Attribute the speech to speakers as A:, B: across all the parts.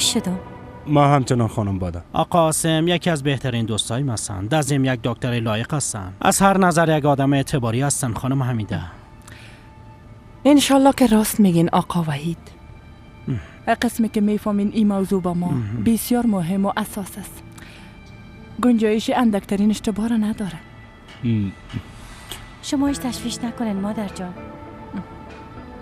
A: خوش شدم.
B: ما همچنان خانم بادا.
C: آقا قاسم یکی از بهترین دوستایم هستن. دازم یک دکتر لایق هستن. از هر نظر یک آدم اعتباری هستن خانم حمیده.
D: انشالله که راست میگین آقا وحید. قسمی که میفهمین این موضوع با ما بسیار مهم و اساس است. گنجایش اندکترین اشتباه را نداره.
A: شما هیچ تشویش نکنین مادر جان.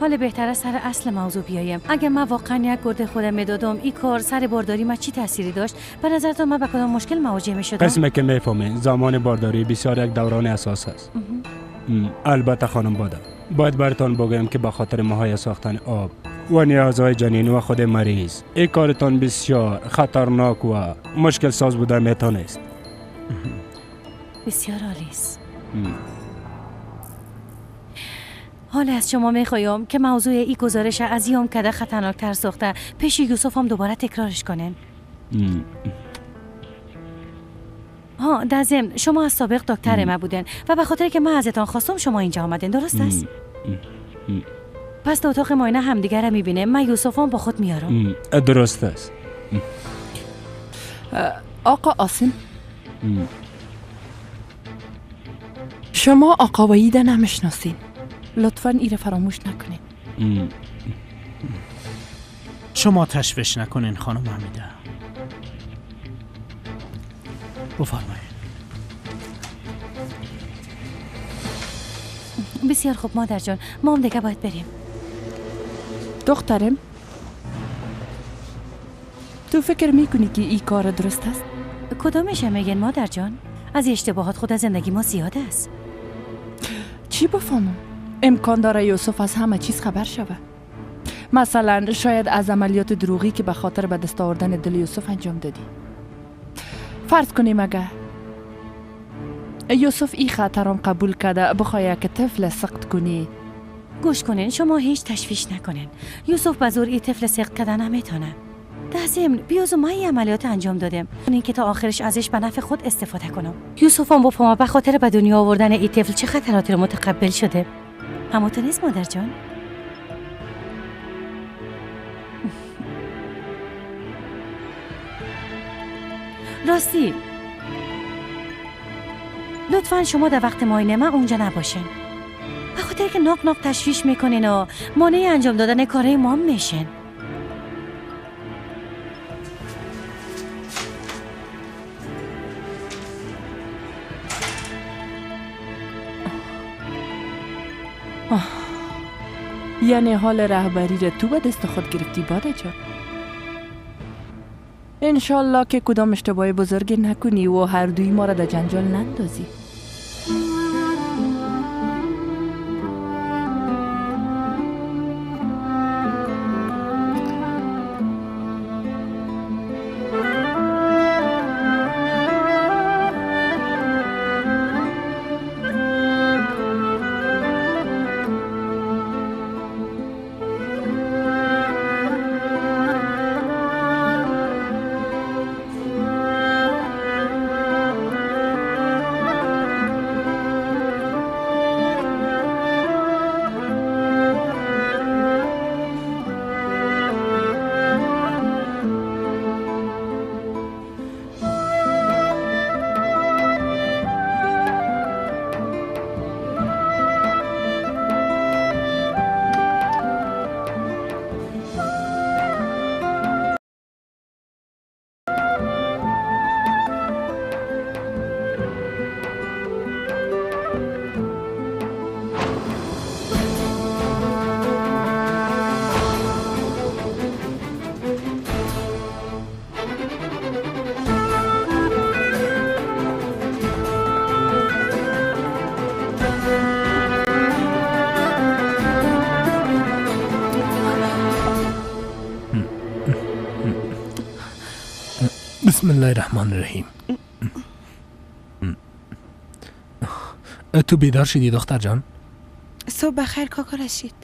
A: حالا بهتره سر اصل موضوع بیایم. اگر من واقعا یک گرده خودم میدادم این کار سر بارداری من چی تأثیری داشت؟ به نظرتون من به کدام مشکل مواجه میشدم؟
B: قسمی که میفهمین زمان بارداری بسیار یک دوران اساس است. البته خانم بادا باید براتون بگم که به خاطر مهیا ساختن آب و نیازهای جنین و خود مریض این کارتان بسیار خطرناک و مشکل ساز بوده میتونست.
A: بسیار عالی است. حالا از شما میخوایم که موضوع این گزارش از یوم کده خطرناکتر ساخته پیش یوسف هم دوباره تکرارش کنین. در ضمن شما از سابق دکتر ما بودن و به خاطر که من ازتان خواستم شما اینجا آمدین، درست است؟ پس در اتاق معاینه همدیگر را میبینه. من یوسف هم با خود میارم.
B: درست است.
D: آقا قاسم شما آقا وحید نمیشناسین. لطفاً ایره فراموش نکنین.
C: شما تشویش نکنین خانم حمیده. بفرمایید.
A: بسیار خوب مادر جان، ما هم دیگه باید بریم.
D: دخترم تو فکر میکنی که این کار درست است؟
A: کدامشه میگن مادر جان؟ از اشتباهات خود زندگی ما زیاده است.
D: چی بفهمم؟ امکان داره یوسف از همه چیز خبر شوه. مثلا شاید از عملیات دروغی که به خاطر به دست آوردن دل یوسف انجام دادی. فرض کنیم اگه یوسف این خطرم قبول کرده بخواه که طفل سقط کنی.
A: گوش کنین، شما هیچ تشویش نکنین. یوسف به زور این طفل سقط کردن نمیتونه. در ضمن بیازو ما این عملیات انجام دادیم این که تا آخرش ازش به نفع خود استفاده کنم. یوسف هم بفهمه به خاطر به دنیا آوردن این طفل چه خطراتی رو متقبل شده. همونطور نیست مادر جان؟ راستی لطفاً شما در وقت معاینه من اونجا نباشین، به خاطر که ناق ناق تشویش میکنین و مانع انجام دادن کارهای ما میشین.
D: یعنی حال رهبری را تو به دست خود گرفتی باده جان. انشالله که کدام اشتباه بزرگی نکنی و هر دوی ما را در جنجال نندازی.
E: بسم الله الرحمن الرحیم. تو بیدار شدی دختر جان؟
F: صبح بخیر کاکا رشید.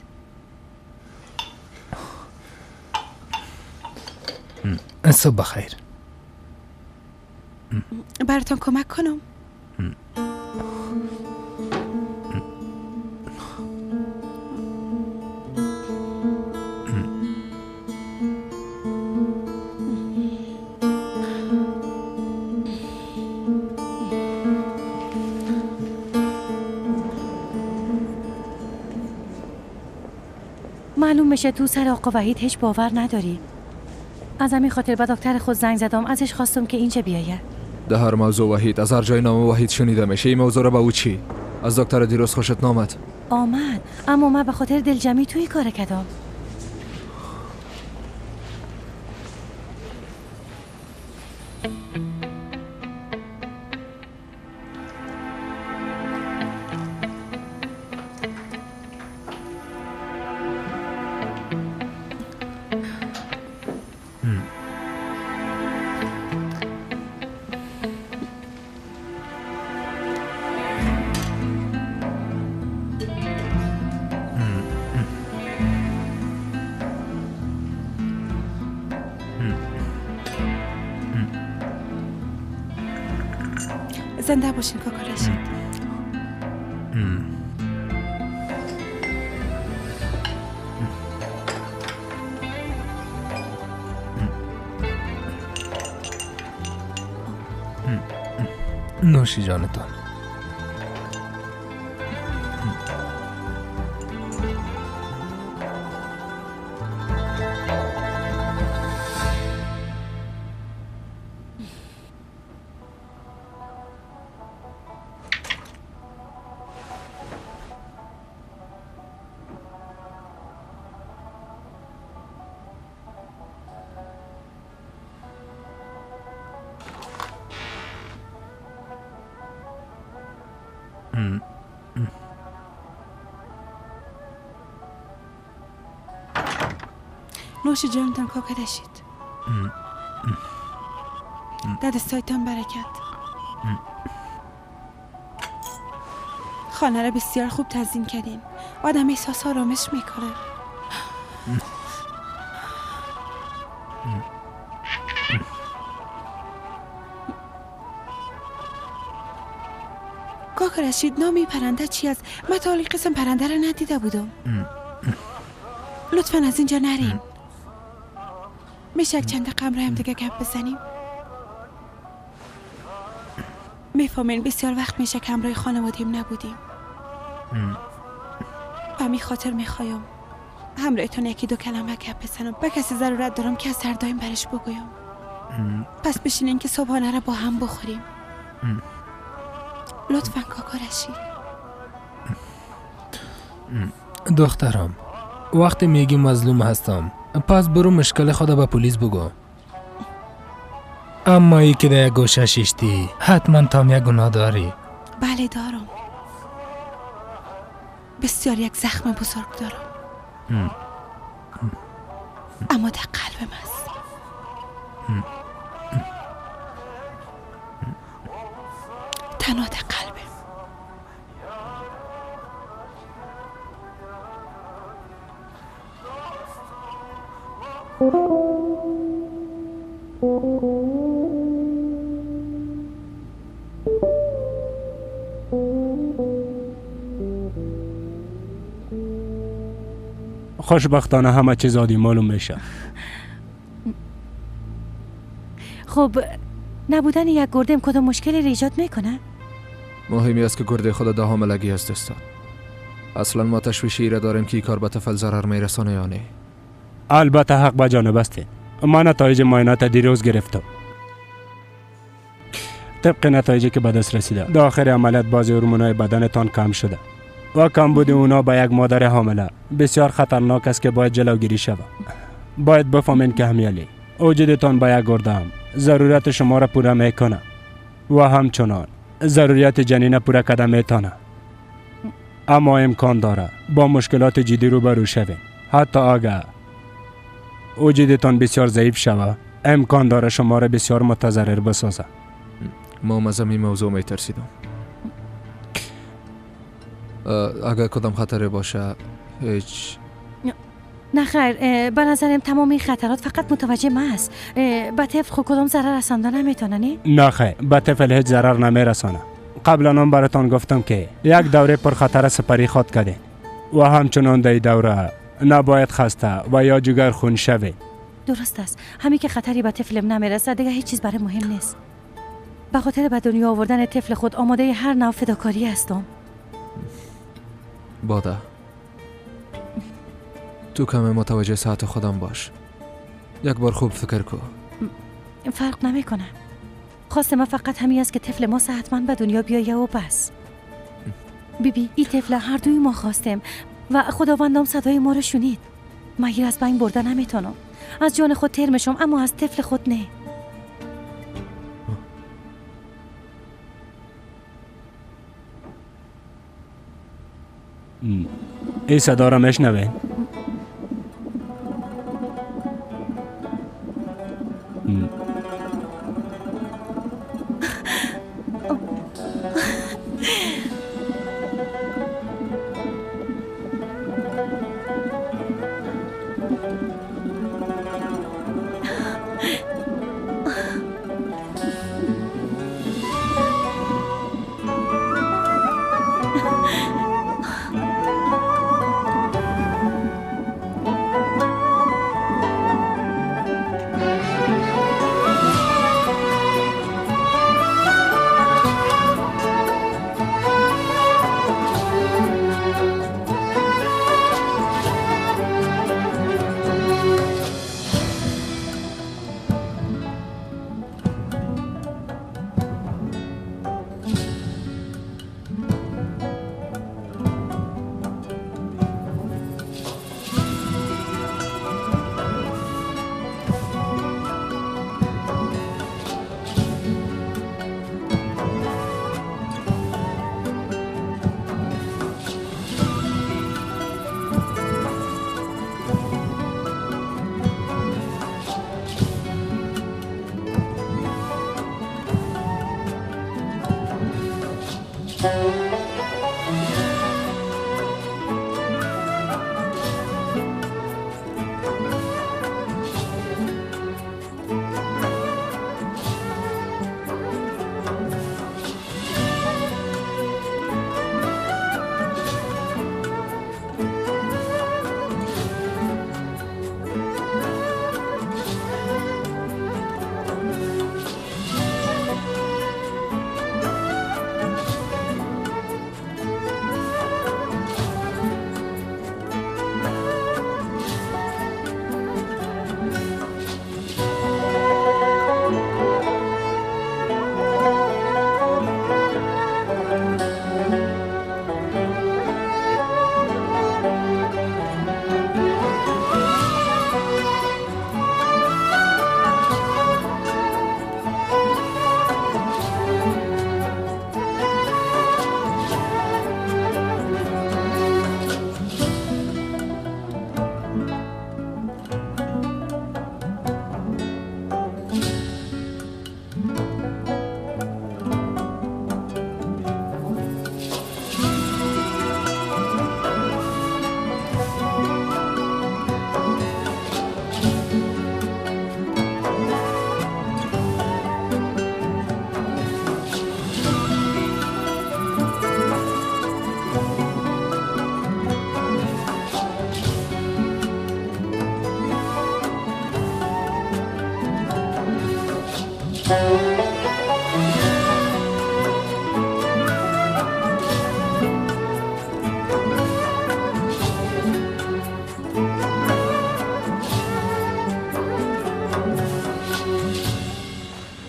E: صبح بخیر.
F: براتون کمک کنم؟
A: معلوم میشه تو سر آقا وحید هیچ باور نداری. از همین خاطر به دکتر خود زنگ زدم، ازش خواستم که اینجا بیاید.
G: ده هر موضوع وحید از هر جای نام وحید شنیده میشه. این موضوع را به او چی؟ از دکتر دیروز خوشت نامد؟
A: آمد، اما من به خاطر دلجمعی توی کار کردم.
F: زنده باشین کاکا رشید.
E: نوشی جانتان.
F: نوش جانتان کاکا رشید. در دستایتان برکت. خانه را بسیار خوب تنظیم کردین. آدم احساس آرامش میکنه. کاکا رشید، نامی پرنده چی است؟ من تا حالی قسم پرنده را ندیده بودم. لطفاً از اینجا نرین. میشه یک چند دقیقه هم دیگه گپ بزنیم؟ میفهمین بسیار وقت میشه که همراه خانوادیم نبودیم. به همین خاطر میخوایم همراهتون یکی دو کلمه گپ بزنم. به کسی ضرورت دارم که از سردایم برش بگویم. پس بشینین که صبحانه را با هم بخوریم. لطفاً کاکا رشید.
E: دخترم، وقتی میگی مظلوم هستم، پس برو مشکل خود به پلیس بگو. اما ای که در گوشه شیشتی، حتما تام یک گناه داری.
F: بله دارم. بسیار یک زخم بزرگ دارم. اما در قلبم است. تنها در قلبم.
B: خوشبختانه همه چیز عادی معلوم میشه.
A: خب نبودن یک گردم کدام مشکلی را ایجاد میکنه؟
G: مهمی است که گرده خود ده حاملگی از دست داد. اصلا ما تشویشی را داریم که این کار به طفل ضرر میرسانه یا نه.
B: البته حق به جانب است. من نتایج معاینات دیروز گرفتم. طبق نتایجی که به دست رسیده، در آخر عملیات بعضی هورمون‌های بدنتان کم شده و کمبود اونا به یک مادر حامله بسیار خطرناک است که باید جلوگیری شود. باید بفهمین که همیالی وجودتان به یک گردم ضرورت شما را پوره میکنه و همچنان ضروریات جنین پوره کردن میتونه. اما امکان داره با مشکلات جدی روبرو شوین. حتی اگر وجودتان بسیار ضعیف شود، امکان داره شما را بسیار متضرر بسازه.
G: ما از این موضوع میترسیدم. اگر کدام خطری باشه هیچ.
A: نه خیر، به نظرم تمام این خطرات فقط متوجه من است. به طفل خود کدام ضرر رسانده نمیتونه نی؟
B: نه خیر، به طفل هیچ ضرر نمیرسانه. قبلا هم براتان گفتم که یک دوره پر خطر سپری خود کرده و همچنان در دوره نباید خسته و یا جگر خون شوه.
A: درست است. همین که خطری به طفلم نمیرسه دیگه هیچ چیز برای مهم نیست. به خاطر به دنیا آوردن طفل خود آماده هر نوع فداکاری هستم.
G: باده تو کمی متوجه ساعت خودم باش. یک بار خوب فکر کن.
A: فرق نمیکنه. خواست ما فقط همین است که طفل ما صحتمند به دنیا بیایه و بس. بیبی این طفل هر دوی ما خواستیم و خداوندم صدای ما رو شنید. مگر از بین برده نمیتونم. از جان خود تیر میشم اما از طفل خود نه.
B: این صدا را میشنوین؟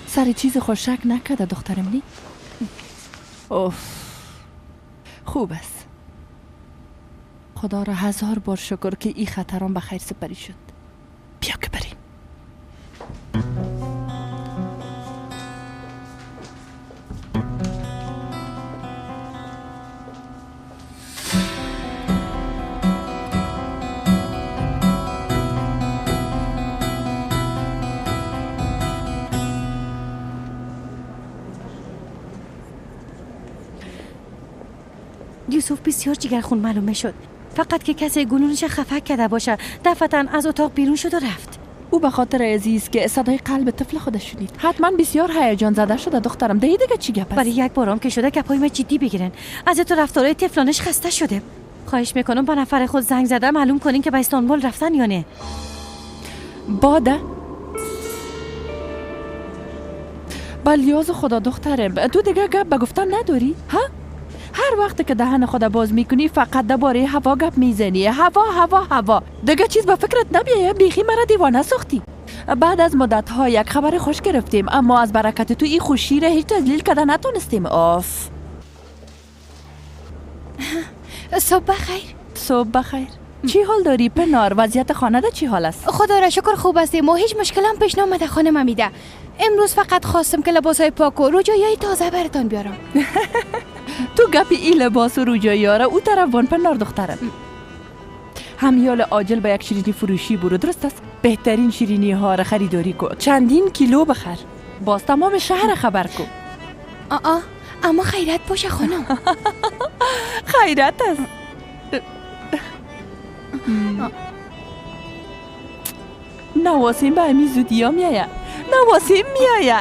D: سر چیز خوشک نکده دخترم نی؟ اوف خوب است. خدا را 1000 بار شکر که این خطران به خیر سپری شد. بیا که بریم.
A: یوسف بسیار جگرخون معلومه شد. فقط که کسی گلونش خفک کرده باشه دفعتاً از اتاق بیرون شد و رفت.
D: او به خاطر عزیز که صدای قلب طفل خودش شنید. حتما بسیار هیجان زده شده دخترم. دیگه چی گپ است؟
A: برای یک بارم که شده گپای ما جدی بگیرن. از تو رفتارهای طفلانش خسته شده. خواهش میکنم با نفر خود زنگ زده معلوم کنین که به استانبول رفتن یا نه.
D: باده بلیاز خدا دخترم، تو دیگه گپ به گفتن نداری؟ ها؟ هر وقت که دهن خود باز میکنی فقط درباره هوا گپ میزنی. هوا هوا هوا. دیگه چیز به فکرت نمیایه؟ بیخی مرا دیوانه ساختی. بعد از مدت ها یک خبر خوش گرفتیم، اما از برکت تو این خوشی را هیچ تذلیل کرده نتونستیم. آف.
H: صبح بخیر.
D: صبح بخیر. چی حال داری پنار؟ وضعیت خانه ده چی حال است؟
H: خدا را شکر خوب هستیم و هیچ مشکلم پیش نامده خانم امیده. امروز فقط خواستم که لباسای پاک و روجایی تازه براتون بیارم.
D: تو گپی این لباس و روجایی ها را او طرف وان پنار دخترم. همیال عاجل به یک شیرینی فروشی برو، درست است؟ بهترین شیرینی ها را خریداری کن، چندین کیلو بخر، باز تمام شهر خبر کن.
H: اما خیرت باشه خانم.
D: خیرت است. نواسیم به همی زودی ها میایه. نواسیم میایه.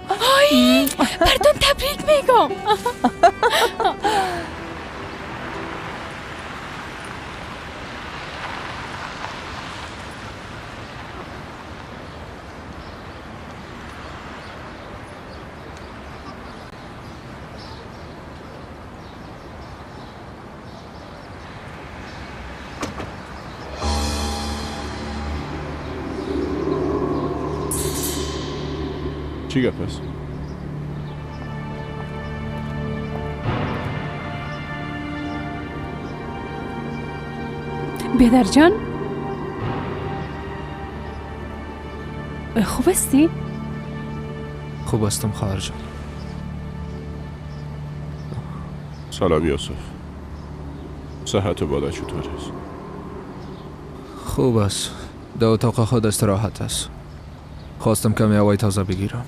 H: آی براتون تبریک میگم.
I: چی گپ است؟
A: بیدر جان خوب هستی؟
G: خوب هستم خواهر جان.
I: سلام یوسف. صحت و بادا چطور است؟
G: خوب است. در اتاق خود استراحت است. خواستم کمی هوای تازه بگیرم.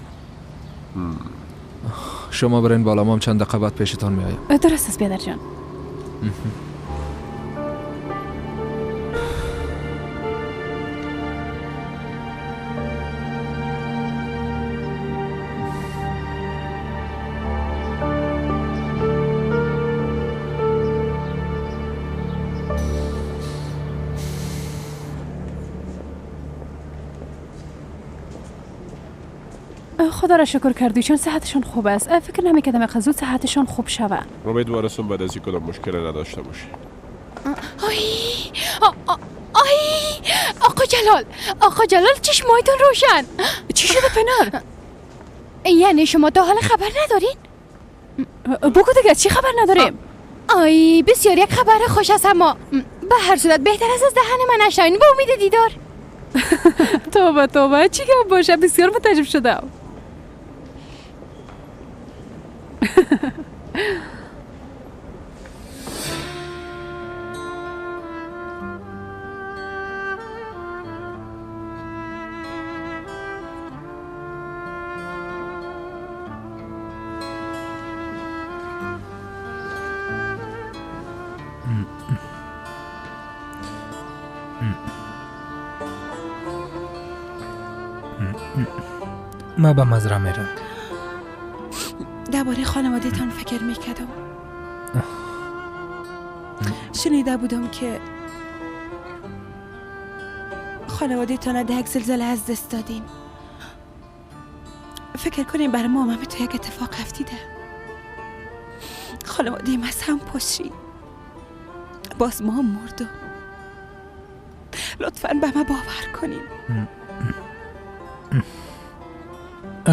G: شما برین بالا، ما هم چند دقیقه بعد پیشتان میایم.
A: درست است بیدر جان. خدا را شکر کردی چون صحتشان خوب است. فکر نمی‌کردم اینقدر زود صحتشان خوب شود.
I: امیدوارم بعد از این کدام مشکل نداشته باشی.
H: آقا جلال چشمایتون روشن.
A: چی شده پنار؟
H: یعنی شما تا حال خبر ندارین؟
A: بگو دیگه چی خبر نداریم؟
H: آی بسیار یک خبر خوش است، اما به هر صورت بهتر است از دهن من نشنوین. با امید دیدار.
A: توبه چی گپ باشه؟ بسیار متعجب شدم.
E: ما به مزرعه میرم.
F: درباره خانواده‌تان فکر میکردم. شنیده بودم که خانواده‌تان در یک زلزله از دست دادین. فکر کنیم برای ما هم تو یک اتفاق افتیده. خانواده ما از هم پشید. باز ما هم مردم. لطفاً به ما باور کنین.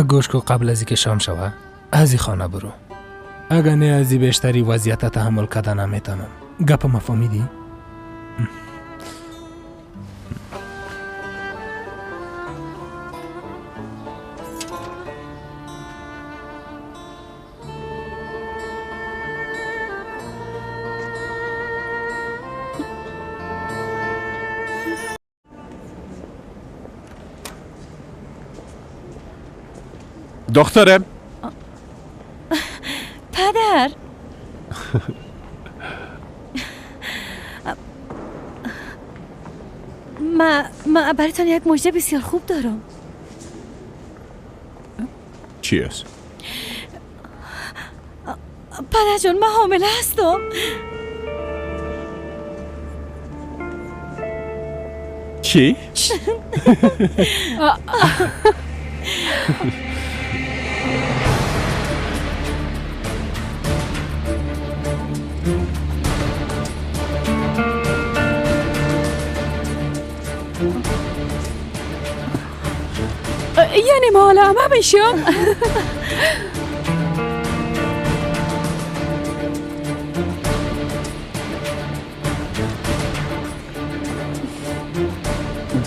E: گوش کو قبل از اینکه شام شوه از این خانه برو. اگر نه از این بیشتری وضعیت تحمل کردن نمیتونم. گپ ما فهمیدی؟
I: دخترم
A: پدر ما براتون یک مژده بسیار خوب دارم.
I: چی است؟
A: پدر جان من حامله هستم.
I: چی؟
F: ما حالا همه میشم.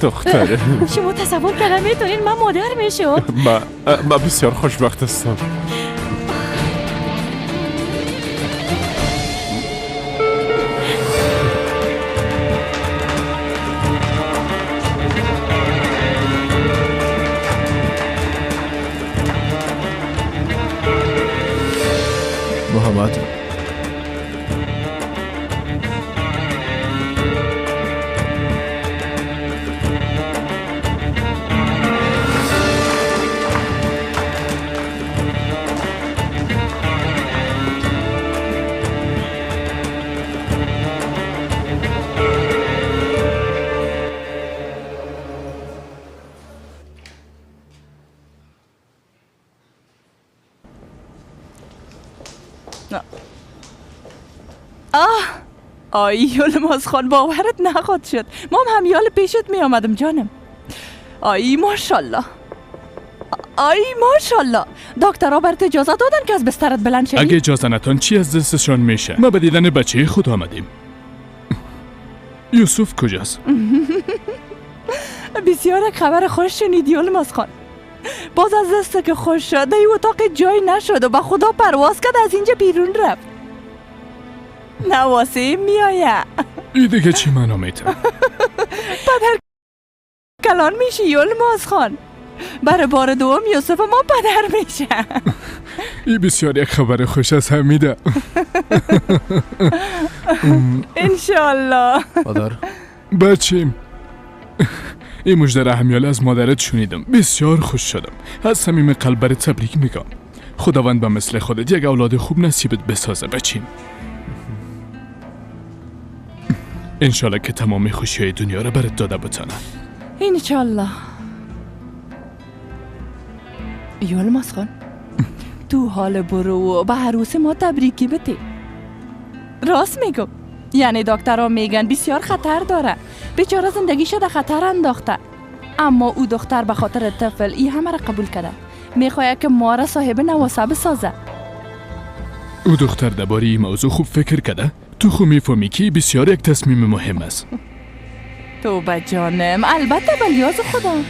I: دختره
A: شما تصور کردن میتونین من مادر میشم.
I: من بسیار خوشبخت هستم.
G: محمد
D: آی یلماز خان باورت نخواد شد. ما هم یال پیشت می آمدم جانم. آی ماشالله. آی ماشالله. دکترها برات اجازه دادن که از بسترت بلند شوی؟
J: اگه اجازه نتان چی از دستشان میشه؟ ما به دیدن بچه خود آمدیم. یوسف کجاست؟
D: بسیار یک خبر خوش شنیدی یلماز خان. باز از دست که خوش شد ای اتاق جای نشد و به خدا پرواز کرد از اینجا بیرون رفت. نواسه میایه.
J: این دیگه چی منو میتن؟
D: پدر کلان میشی یلماز خان. برای بار دوم یوسف ما پدر میشه.
J: این بسیار یک خبر خوش از حمیده.
D: انشالله.
G: مادر
J: بچیم این مژده همیاله از مادرت شنیدم. بسیار خوش شدم. از صمیم قلب برات تبریک میگم. خداوند به مثل خودت یک اولاد خوب نصیبت بسازه بچیم. انشالله که تمام خوشی دنیا را برات داده بتانه.
D: انشالله. یلماز خان تو حال برو و به عروس ما تبریکی بده. راست میگم. یعنی دکترها میگن بسیار خطر داره. بیچاره زندگیش در خطر انداخته. اما او دختر به خاطر طفل ای همه را قبول کرده. میخواد که ما را صاحب نواسه بسازه.
J: او دختر درباره این موضوع خوب فکر کرده. تو خو میفهمی که بسیار یک تصمیم مهم است.
D: تو به جانم البته به لیاز خودم.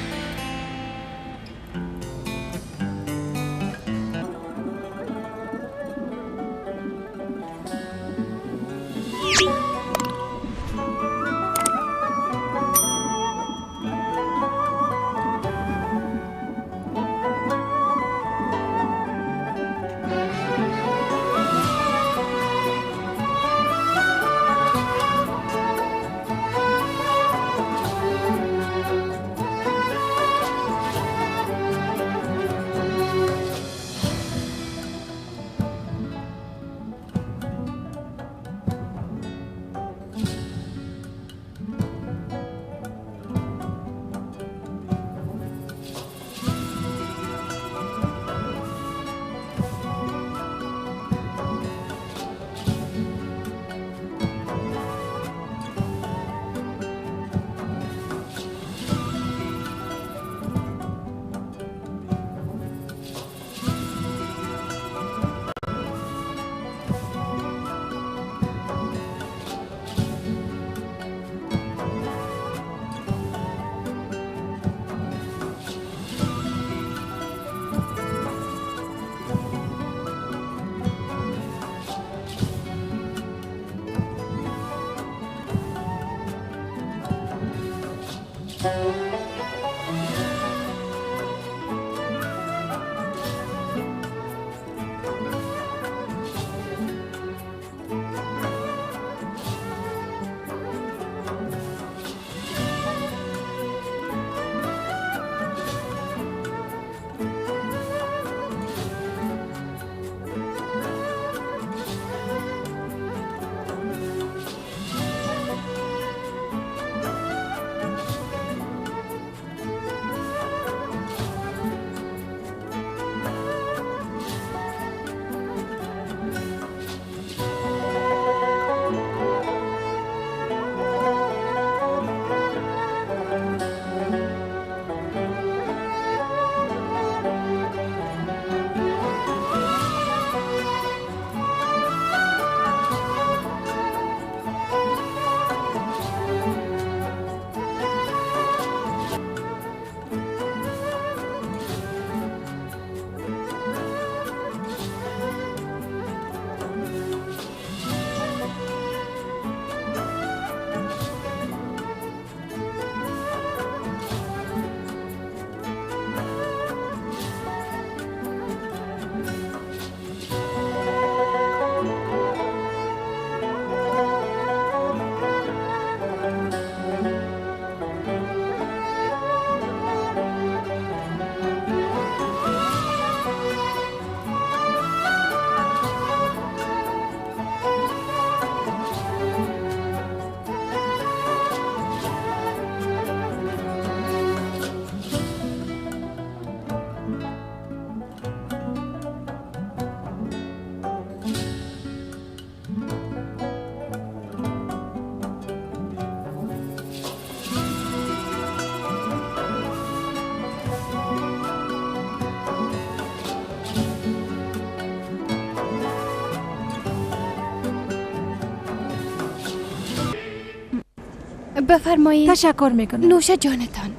H: بفرمایید.
F: تشکر میکنم.
H: نوش جانتان.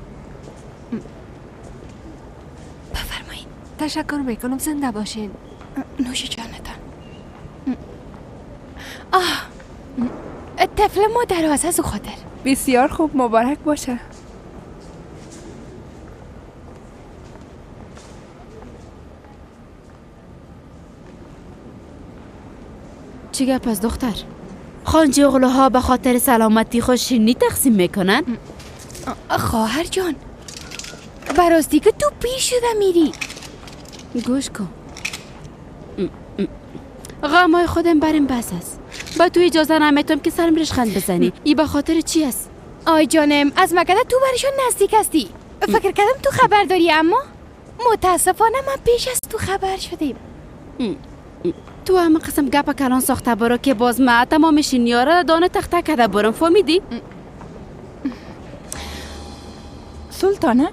H: بفرمایید.
F: تشکر میکنم. زنده باشین.
H: نوش جانتان. طفل مادر از او خاطر.
D: بسیار خوب، مبارک باشه.
K: چی گپ از دختر؟ خانجی اغلوها به خاطر سلامتی خود شیرینی تقسیم میکنن؟
H: خواهر جان، براستی که تو پیر شده میری.
K: گوش کن. غمای خودم برم بس است. با تو اجازه نمیتونم که سرم رشخند بزنی. ای به خاطر چی است؟
H: آی جانم، از مگه تو برشون نزدیک هستی. فکر کردم تو خبر داری، اما متاسفانه من پیش از تو خبر شدیم.
K: تو همه قسم گپ کلان ساخته برو که باز ما تمام شینیاره دانه تخته کده برم. فهمیدی؟
D: سلطانه،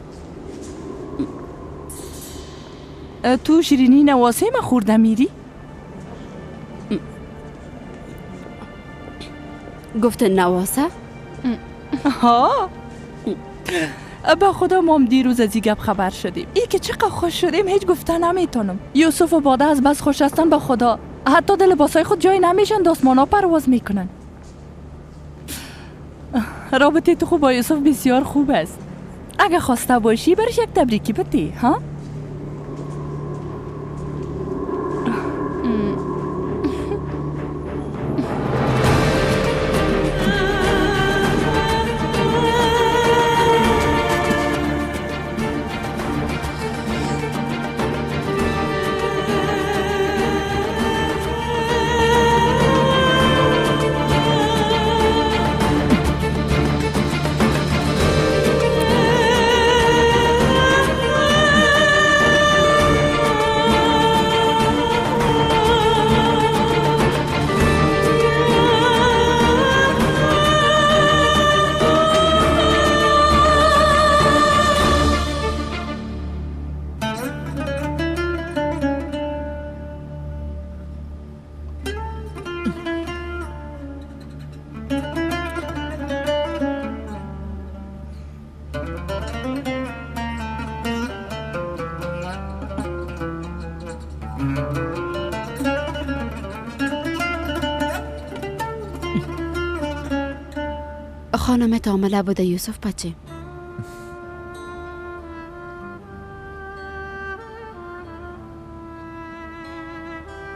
D: تو شیرینی نواسه ما خورده میری؟
K: گفت نواسه؟
D: ها، با خدا ما هم دیروز از این گپ خبر شدیم. ای که چقدر خوش شدیم هیچ گفته نمیتونم. یوسف و باده از بس خوش هستن با خدا حتی دل باسای خود جای نمیشن، دستمانا پرواز میکنن. رابطه تو خوب با یوسف بسیار خوب است. اگه خواسته باشی برش یک تبریکی بده ها.
K: خانم تامله بوده یوسف بچه.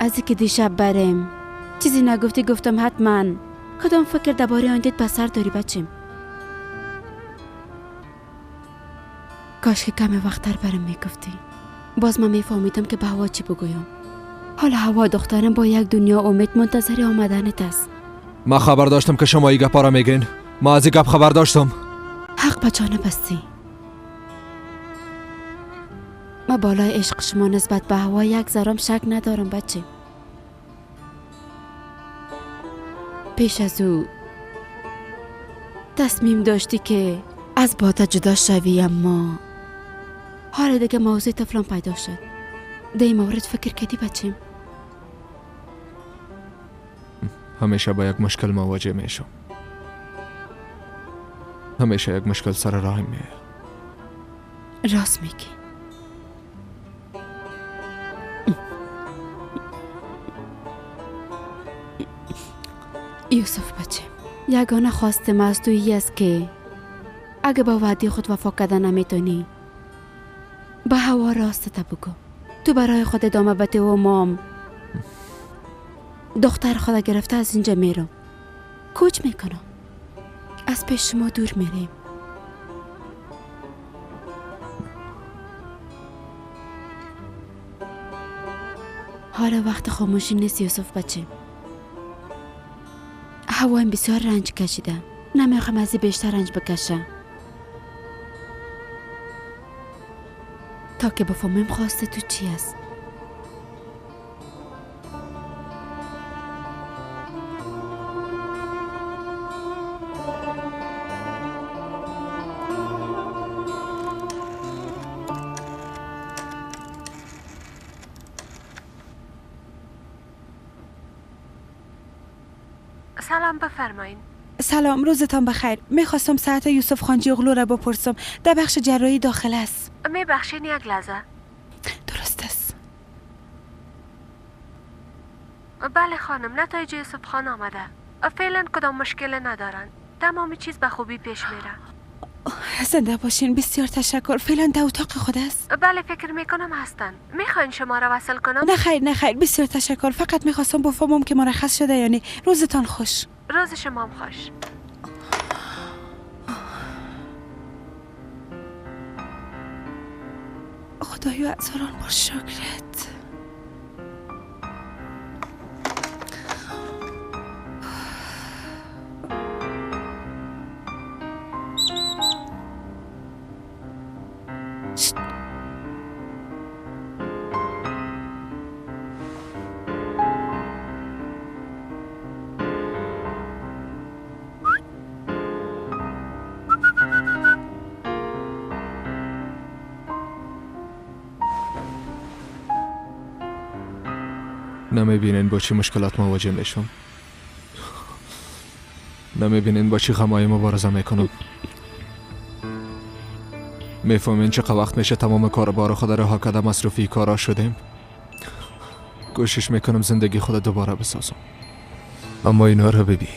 K: از اینکه دیشب برم چیزی نگفتی گفتم حتما کدام فکر درباره آینده‌ت به سر داری بچم. کاش که کم وقت‌تر برم میگفتی. باز من میفهمیدم که به هوا چی بگویم. حالا هوا دخترم با یک دنیا امید منتظر آمدنت است.
G: ما خبر داشتم که شما این گپا را میگین. ما از این گپ خبر داشتم.
K: حق به جانب هستی. ما بالای عشق شما نسبت به هوا یک ذرم شک ندارم بچه. پیش از او تصمیم داشتی که از باده جدا شوی، اما حالا دیگه موضوع طفلان پیدا شد. در این مورد فکر کردی بچم؟
G: همیشه با یک مشکل مواجه میشم. همیشه یک مشکل سر راهم میه.
K: راست میگی. یوسف بچه، یگانه خواستم از تو ای است که اگه با وعده خود وفا کردن نمیتونی به هوا راستت بگو. تو برای خود ادامه بده و مام دختر خود گرفته از اینجا میرم، کوچ میکنم، از پیش شما دور میریم. حالا وقت خاموشی نیست یوسف بچه. هوایم بسیار رنج کشیده، نمیخوام از این بیشتر رنج بکشم تا که بفهمیم خواسته تو چی است.
F: سلام، بفرمایین. سلام، روزتان بخیر. میخواستم ساعت یوسف خان جیغلو را بپرسم. در بخش جراحی داخل است.
A: میبخشین یک لحظه.
F: درست است.
A: بله خانم، نتایج یوسف خان آمده. فعلا کدام مشکل ندارن. تمام چیز به خوبی پیش میره.
F: زنده باشین، بسیار تشکر. فعلا در اتاق خود است.
A: بله فکر میکنم هستن. میخواین شما را وصل کنم؟
F: نه خیر، بسیار تشکر. فقط میخواستم بفهمم که مرخص شده یا نه. روزتان خوش.
A: روز شما هم خوش.
F: خدایا هزاران بار شکرت.
G: نمیبینین با چی مشکلات مواجه میشم؟ نمیبینین با چی غمای مبارزه میکنم؟ میفهمین چقدر وقت میشه تمام کاربار خود رها کرده مصروفی کارا شدیم؟ کوشش میکنم زندگی خود دوباره بسازم، اما اینا رو ببین.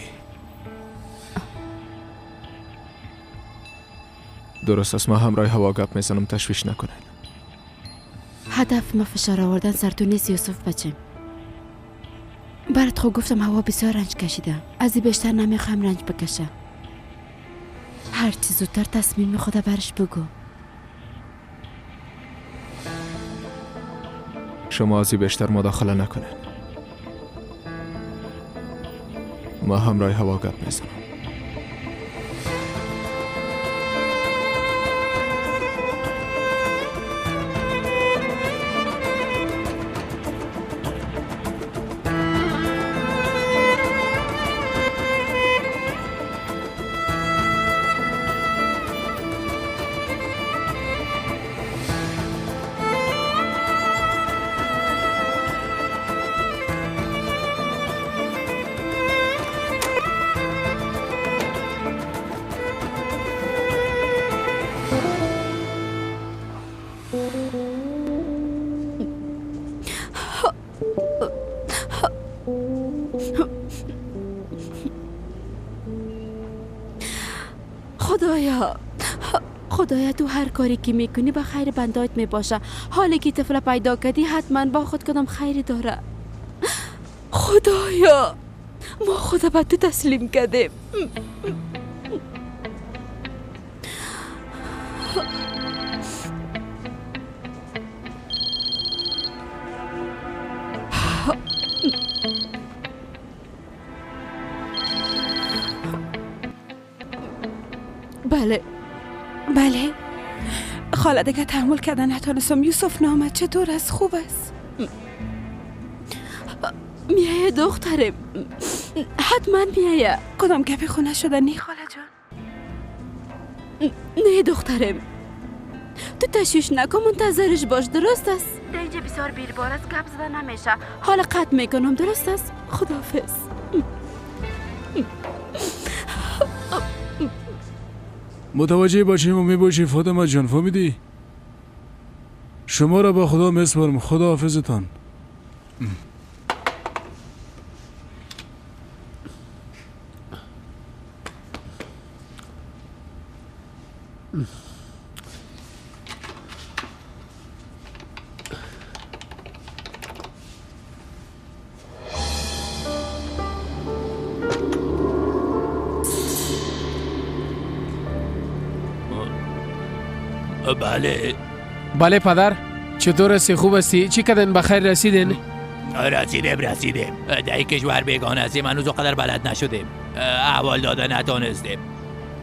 G: درست است، ما همراه هوا گپ میزنم، تشویش نکنین.
K: هدف ما فشار آوردن سر تو نیست یوسف بچم. برات خود گفتم هوا بسیار رنج کشیده. از این بیشتر نمیخوام رنج بکشه. هر چی زودتر تصمیم خود برش بگو.
G: شما از این بیشتر مداخله نکنین. ما همراه هوا گپ میزنم.
K: خدایا تو هر کاری که میکنی به خیر بندایت میباشه. حالی که طفل پیدا کردی حتما با خود کدام خیری داره. خدایا ما خدا به تو تسلیم کردیم.
F: بله خاله دیگه تحمل کردن نتونستم. یوسف نامد چطور است؟ خوب است؟
K: میایه دخترم، حتما میایه.
F: کدام گپی خونه شده نی خاله جان؟
K: نه دخترم، تو تشویش نکن، منتظرش باش. درست است؟ اینجا بسیار بیربار است، گپ زده نمیشه. حالا قطع میکنم. درست است؟ خداحافظ.
J: متوجه باشیم و میباشی فاطمه جان، فهمیدی؟ شما را با خدا میسپارم. خدا حافظتان.
E: بله پدر، چطور هستی؟ خوب هستی؟ چی کردن؟ بخیر رسیدین؟
L: رسیدیم. در این کشور بیگانه هستیم، هنوز قدر بلد نشدیم، احوال داده نتونستیم،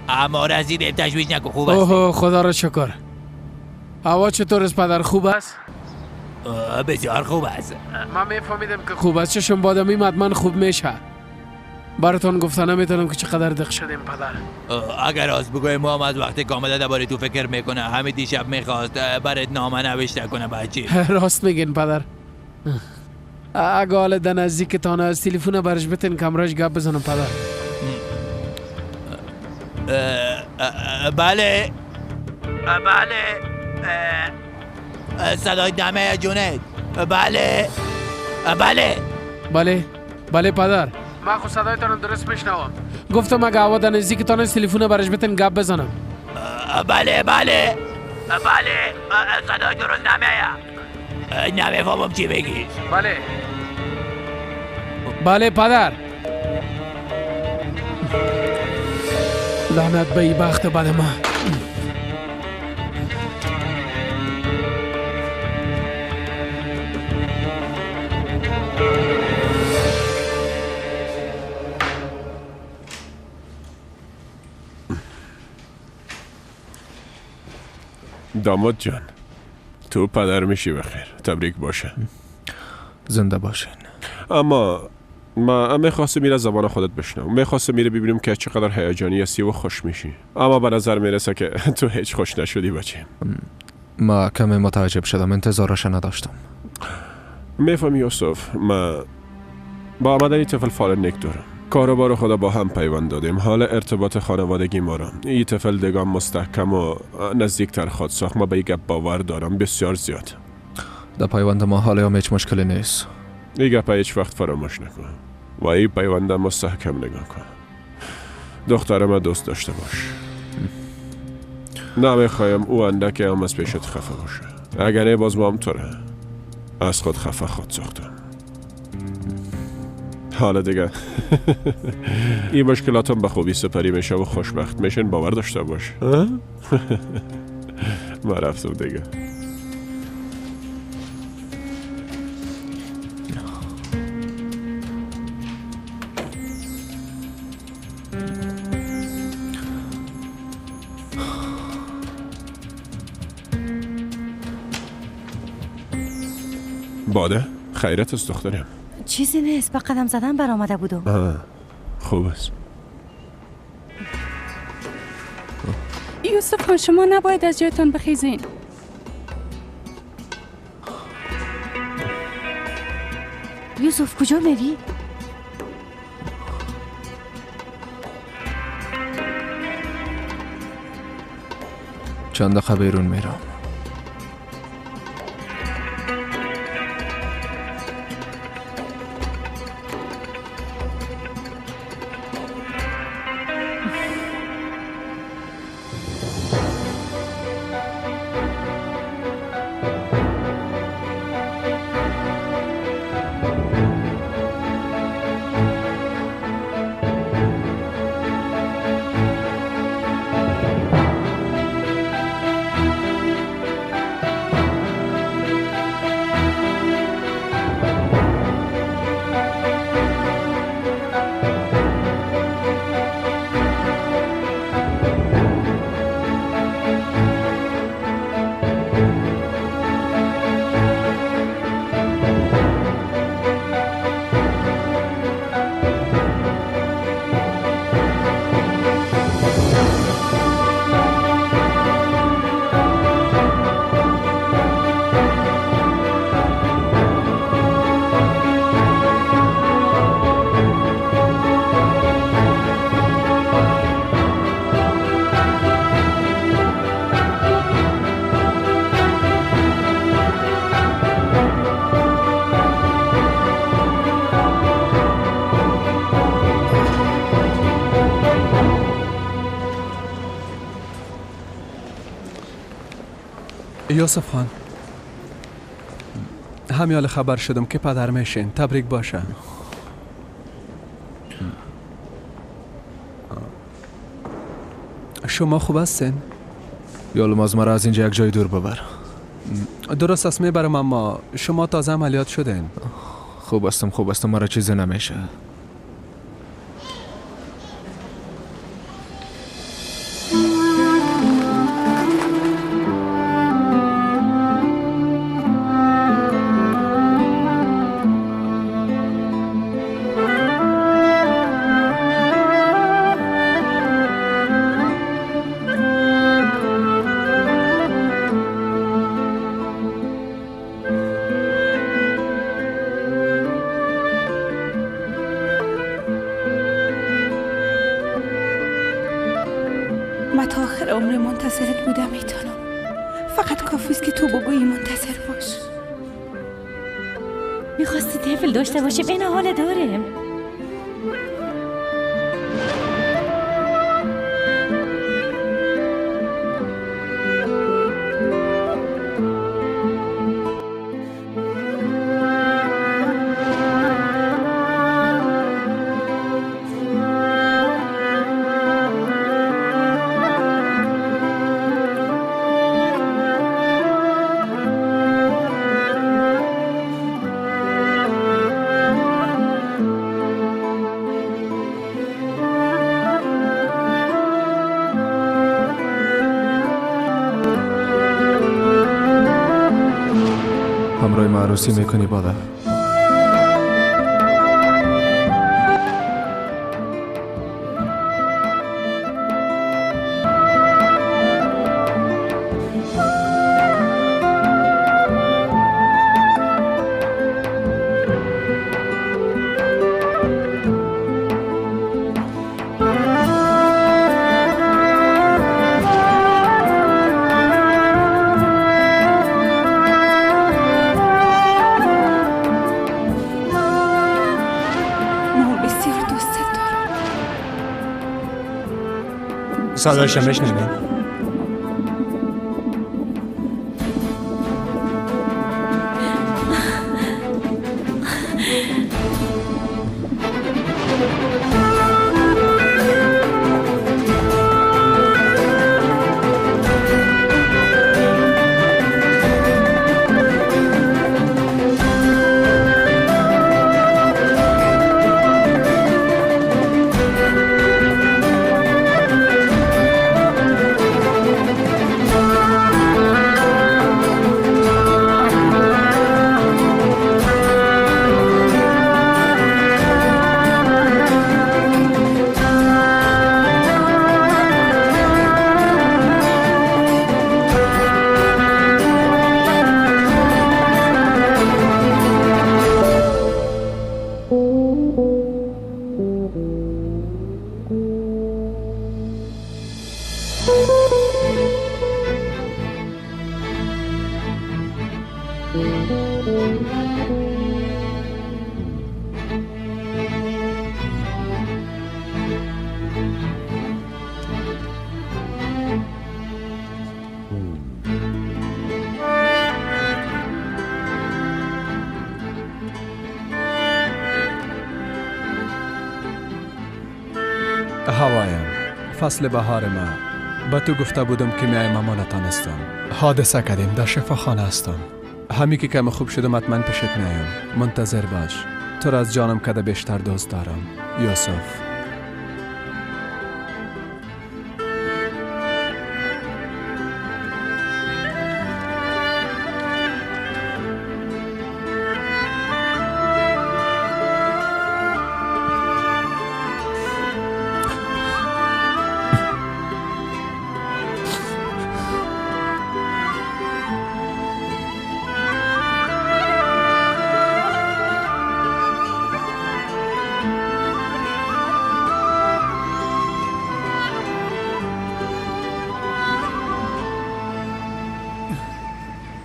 L: اما رسیدیم. تشویش نکن، خوب هستیم.
E: اوه خدا را شکر. هوا چطور است پدر؟ خوب است؟
L: بسیار خوب است.
E: من میفهمیدم که خوب است. چشم بادمی مدمن خوب میشه. براتون گفتن نمیتونم که چقدر دق شدیم پدر.
L: اگر از بگوی ما هم از وقتی که آمده درباره تو فکر میکنه. همین دیشب میخواست برات نامه نوشته کنه بچه.
E: راست میگین پدر. اگه حال ده نزدیک تانه از تلفن برش بتین کمرش گپ بزنم پدر.
L: بله بله صدای دمه جنید. بله بله
M: بله پدر، من خود صدایتان رو درست میشنوم. گفتم اگه هوا در نزدیکتان است تلفن برش بتن گپ بزنم.
L: بله صدای درست نمیفهمم چی بگی.
M: بله پدر. لعنت به این بخت بد من.
I: داماد جان، تو پدر میشی بخیر. تبریک باشه.
G: زنده باشین.
I: اما ما میخواستم میره زبان خودت بشنم. میخواستم میره ببینم که چقدر هیجانی هستی و خوش میشی. اما به نظر میرسه که تو هیچ خوش نشدی بچه.
G: ما کمی متعجب شدم، انتظارش نداشتم.
I: میفهمی یوسف، ما با آمدن طفل فال نیک دارم. کاروبار خدا با هم پیوند دادیم. حال ارتباط خانوادگی ما را این طفل دگان مستحکم و نزدیکتر خود ساخت. ما به این گپ باور دارم بسیار زیاد.
G: در پیوند ما حالا هم هیچ مشکلی نیست.
I: این گپ هیچ وقت فراموش نکن و این پیوند مستحکم نگاه کن. دخترم دوست داشته باش. نمیخوایم او اندک هم از پیشت خفه باشه. اگر نه باز با هم توره از خود خفه خود ساختم. حالا دیگه این مشکلاتم به خوبی سپری میشه و خوشبخت میشن. باور داشته باش. ما رفتم دیگه. باده خیرت است دخترم.
A: چیزی نیست، با قدم زدن برآمده بودم.
I: خوب است.
D: یوسف خان، شما نباید از جایتان بخیزین.
A: یوسف کجا میری؟
G: چند دقیقه بیرون میرم.
N: یوسف خان، همیال خبر شدم که پدر میشین. تبریک باشه. شما خوب هستین؟
G: یالم از مرا از اینجا یک جای دور ببر.
N: درست است میبرم، اما شما تازه عملیات شدین.
G: خوب استم مرا چیزی نمیشه.
F: من تا آخر عمر منتظرت بودم ایتانم. فقط کافیست که تو بگویی منتظر باش.
A: میخواستی طفل داشته باشی، این حال داریم.
G: همراه ما عروسی میکنی بادا؟
B: صدایشم بشنویم.
N: هوایم فصل بهار ما به تو گفته بودم که میایم اما نتانستم. حادثه کردیم، در شفاخانه هستم. همی که کم خوب شدم حتما پیشت میایم. منتظر باش. تو را از جانم کده بیشتر دوست دارم یوسف.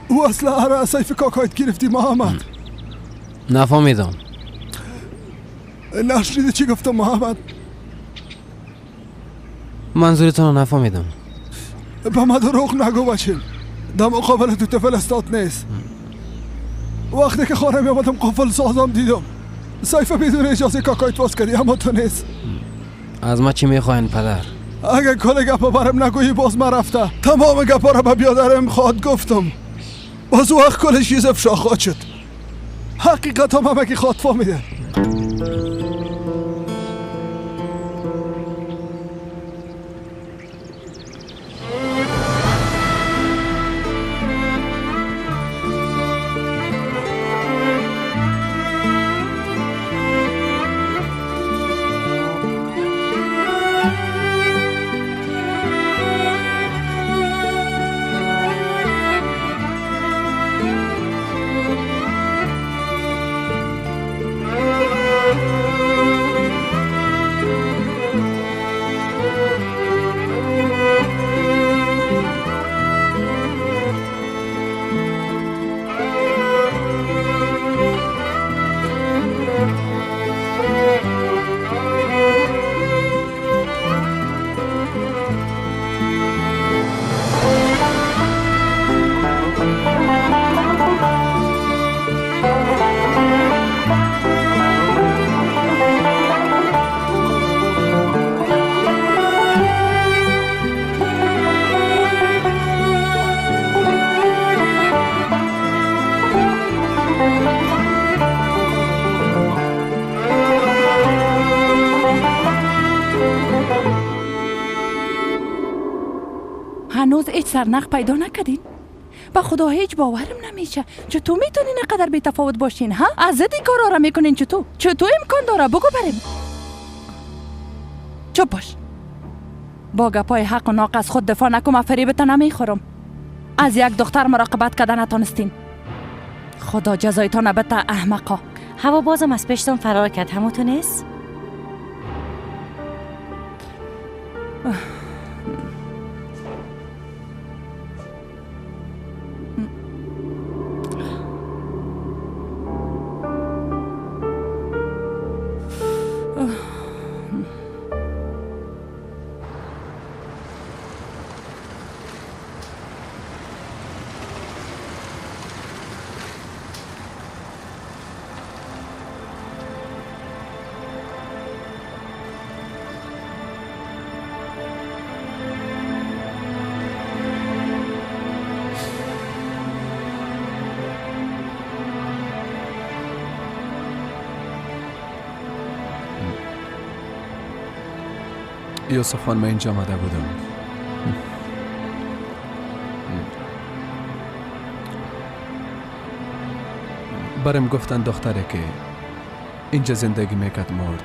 O: او اصلا را از سیف کاکایت گرفتی محمد؟
P: نفهمیدم.
O: نشنیده چی گفتم محمد؟
P: منظورتون رو نفهمیدم.
O: به من دروغ نگو بچین. در مقابل تو طفل استاد نیست. وقتی که خانه می آمدم قفل سازم دیدم سیف بدون اجازه کاکایت باز کردی، اما تو نیست.
P: از ما چی میخواین پدر؟
O: اگه کل گپا برم نگویی باز من رفته. تمام گپا را به بیادرم خواهد گفتم. باز وقت کل چیز افشا خواهد شد. حقیقت هم همه که خواهد فهمیده.
D: هنوز هیچ سرنخ پیدا نکردین؟ به خدا هیچ باورم نمیشه. چطور میتونین اینقدر بی تفاوت باشین ها؟ از ضد کارا را میکنین چطور امکان داره؟ بگو بریم. چوب باش. با گپای حق و ناق از خود دفاع نکن. فریبت نمیخورم. از یک دختر مراقبت کردن نتونستین. خدا جزایتان بده احمقا.
A: هوا بازم از پشتم فرار کرد، همونطور نیست؟
N: یوسف خان، من اینجا آمده بودم. برم گفتن دختره که اینجا زندگی میکرد مرد.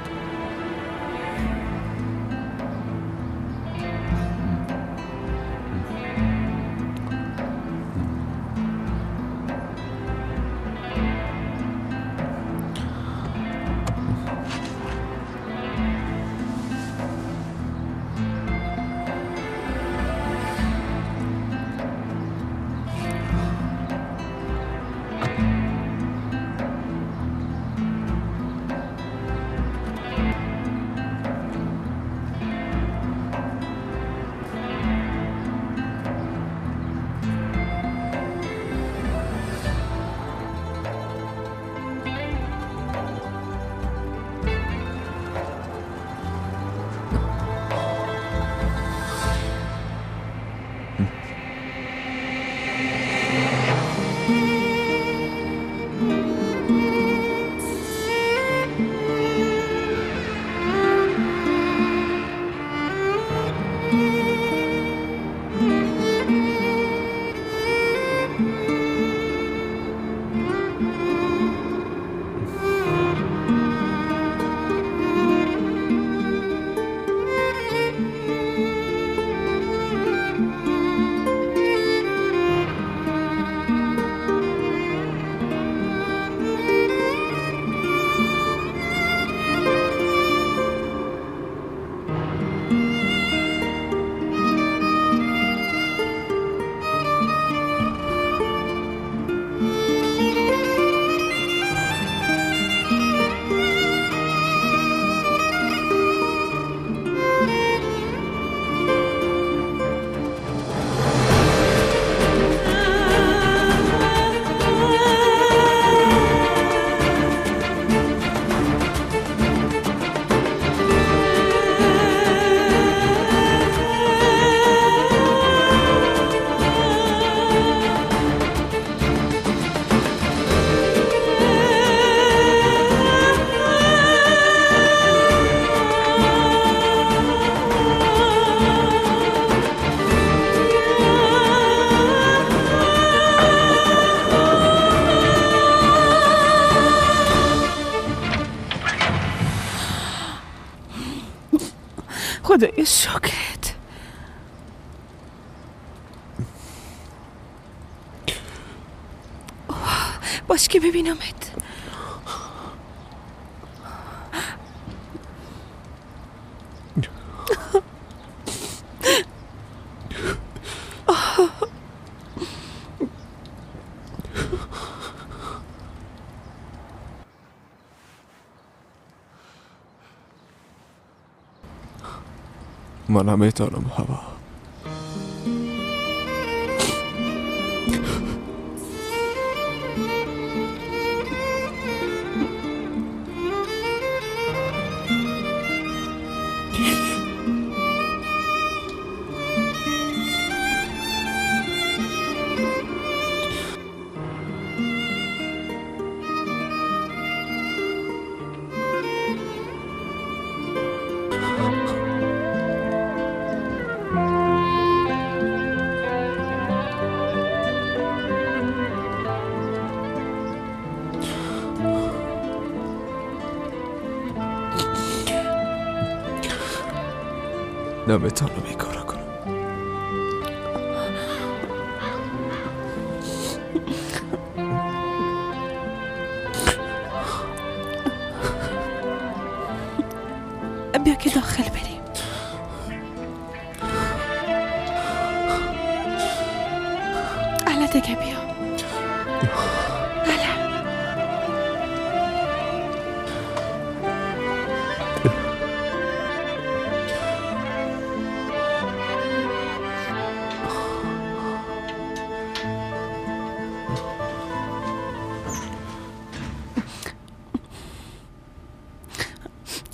F: خدای شکرت. باش که ببینمت.
G: من نمیتونم هوا. نمیتونم این کارو کنم.
F: بیا که داخل بریم. الا دیگه بیا. الا.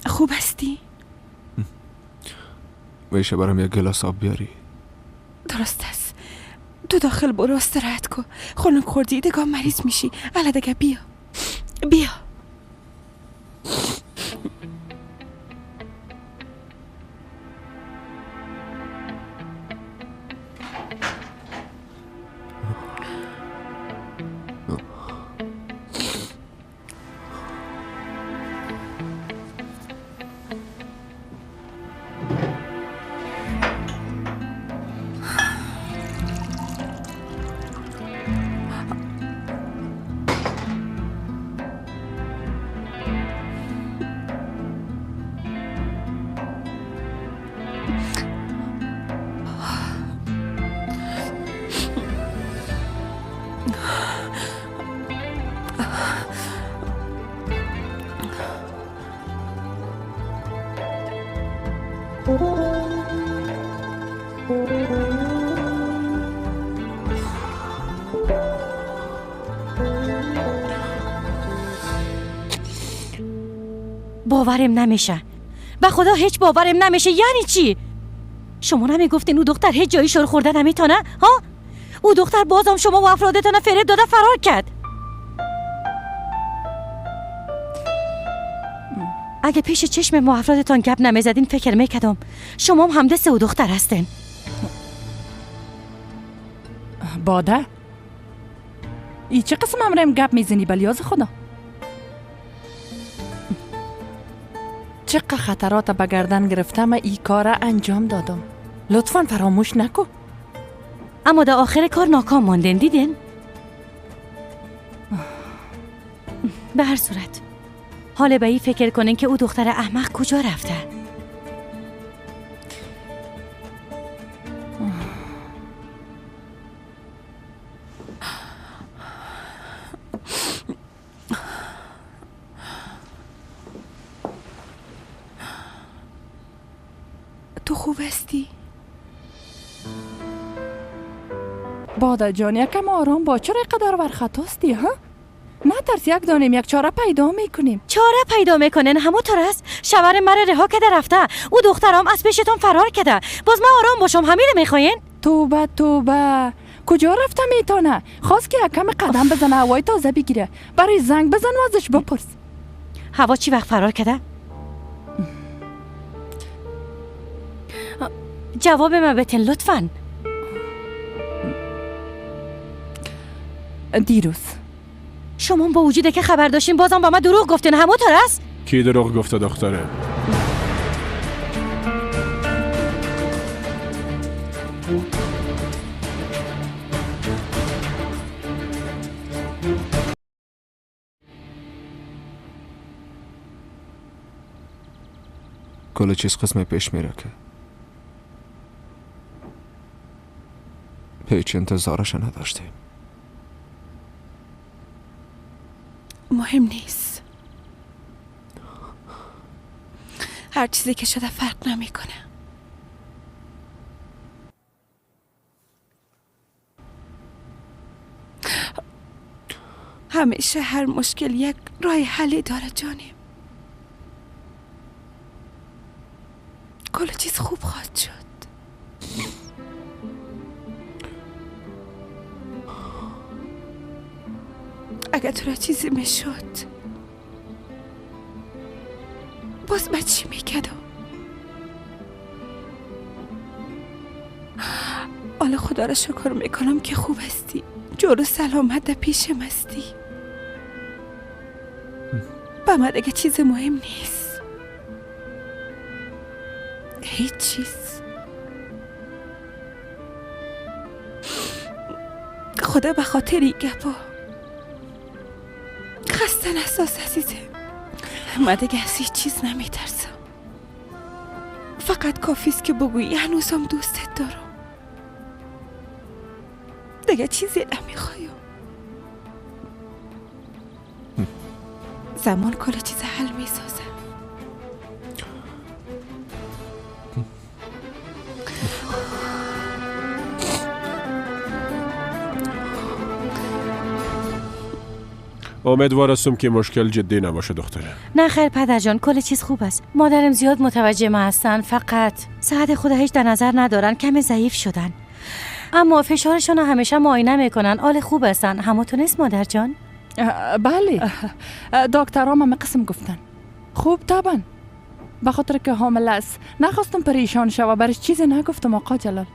F: خوب هستی؟
G: میشه برام یک گلاس آب بیاری؟
F: درست است. تو داخل برو استراحت کن. خونک خوردی دیگه مریض میشی. الا دیگه بیا. بیا.
A: باورم نمیشه. به خدا هیچ باورم نمیشه. یعنی چی؟ شما نمیگفتین او دختر هیچ جایی شور خورده نمیتونه؟ ها؟ او دختر بازم شما و افرادتان فریب داده فرار کرد. اگه پیش چشم ما افرادتان گپ نمیزدین فکر میکردم شما هم همدست او دختر هستین.
D: باده؟ ای چه قسم امرم گپ میزنی بلیاز خدا؟ چقدر خطرات به گردن گرفتم ای کار انجام دادم. لطفاً فراموش نکن.
A: اما در آخر کار ناکام ماندین. دیدین؟ به هر صورت حالا به این فکر کنین که او دختر احمق کجا رفته.
F: تو خوب هستی؟
D: باده جان یکم آرام با. چرا اینقدر ورخطاستی ها؟ نه ترس یک دانیم یک چاره پیدا میکنیم.
A: چاره پیدا میکنن همونطور است. شوهر مرا رها کرده رفته. او دخترام از پیشتون فرار کرده. باز من آرام باشم همین رو میخواین؟
D: توبه توبه. کجا رفته میتونه؟ خواست که یکم قدم بزنه هوای تازه بگیره. برای زنگ بزن و ازش بپرس.
A: هوا چی وقت فرار کرده؟ جواب من بتن لطفاً.
D: دیروز.
A: شما با وجوده که خبر داشتین بازم با من دروغ گفتین. همونطور است؟
I: کی دروغ گفته دختره؟
G: کل چیز قسم پیش میره که هیچ انتظارش نداشتیم.
F: مهم نیست. هر چیزی که شده فرق نمیکنه. همیشه هر مشکل یک راه حلی داره جانیم. کل چیز خوب خواهد شد. اگر تو را چیزی میشد باز من چی میکردم؟ حالا خدا را شکر میکنم که خوب هستی. جور و سلامت در پیشم هستی. به من دیگه چیز مهم نیست. هیچ چیز. خدا به خاطر این گپا خسته نساز عزیزم. من دیگه از هیچ چیز نمیترسم. فقط کافیست که بگویی هنوزم دوستت دارم. دیگه چیزی نمیخوایم. زمان کل چیز حل میسازه.
I: امیدوار هستم که مشکل جدی نباشه دختره.
A: نه خیر پدر جان، کل چیز خوب است. مادرم زیاد متوجه ما هستن، فقط صحت خود هیچ در نظر ندارن، کم ضعیف شدن. اما فشارشون همیشه معاینه میکنن، حال خوب هستن. همتون است مادر جان؟
D: بله، دکترام هم قسم گفتن. خوب طبعا، به خاطر که حامله است نخواستم پریشان شوم، برش چیزی نگفتم آقا جلال.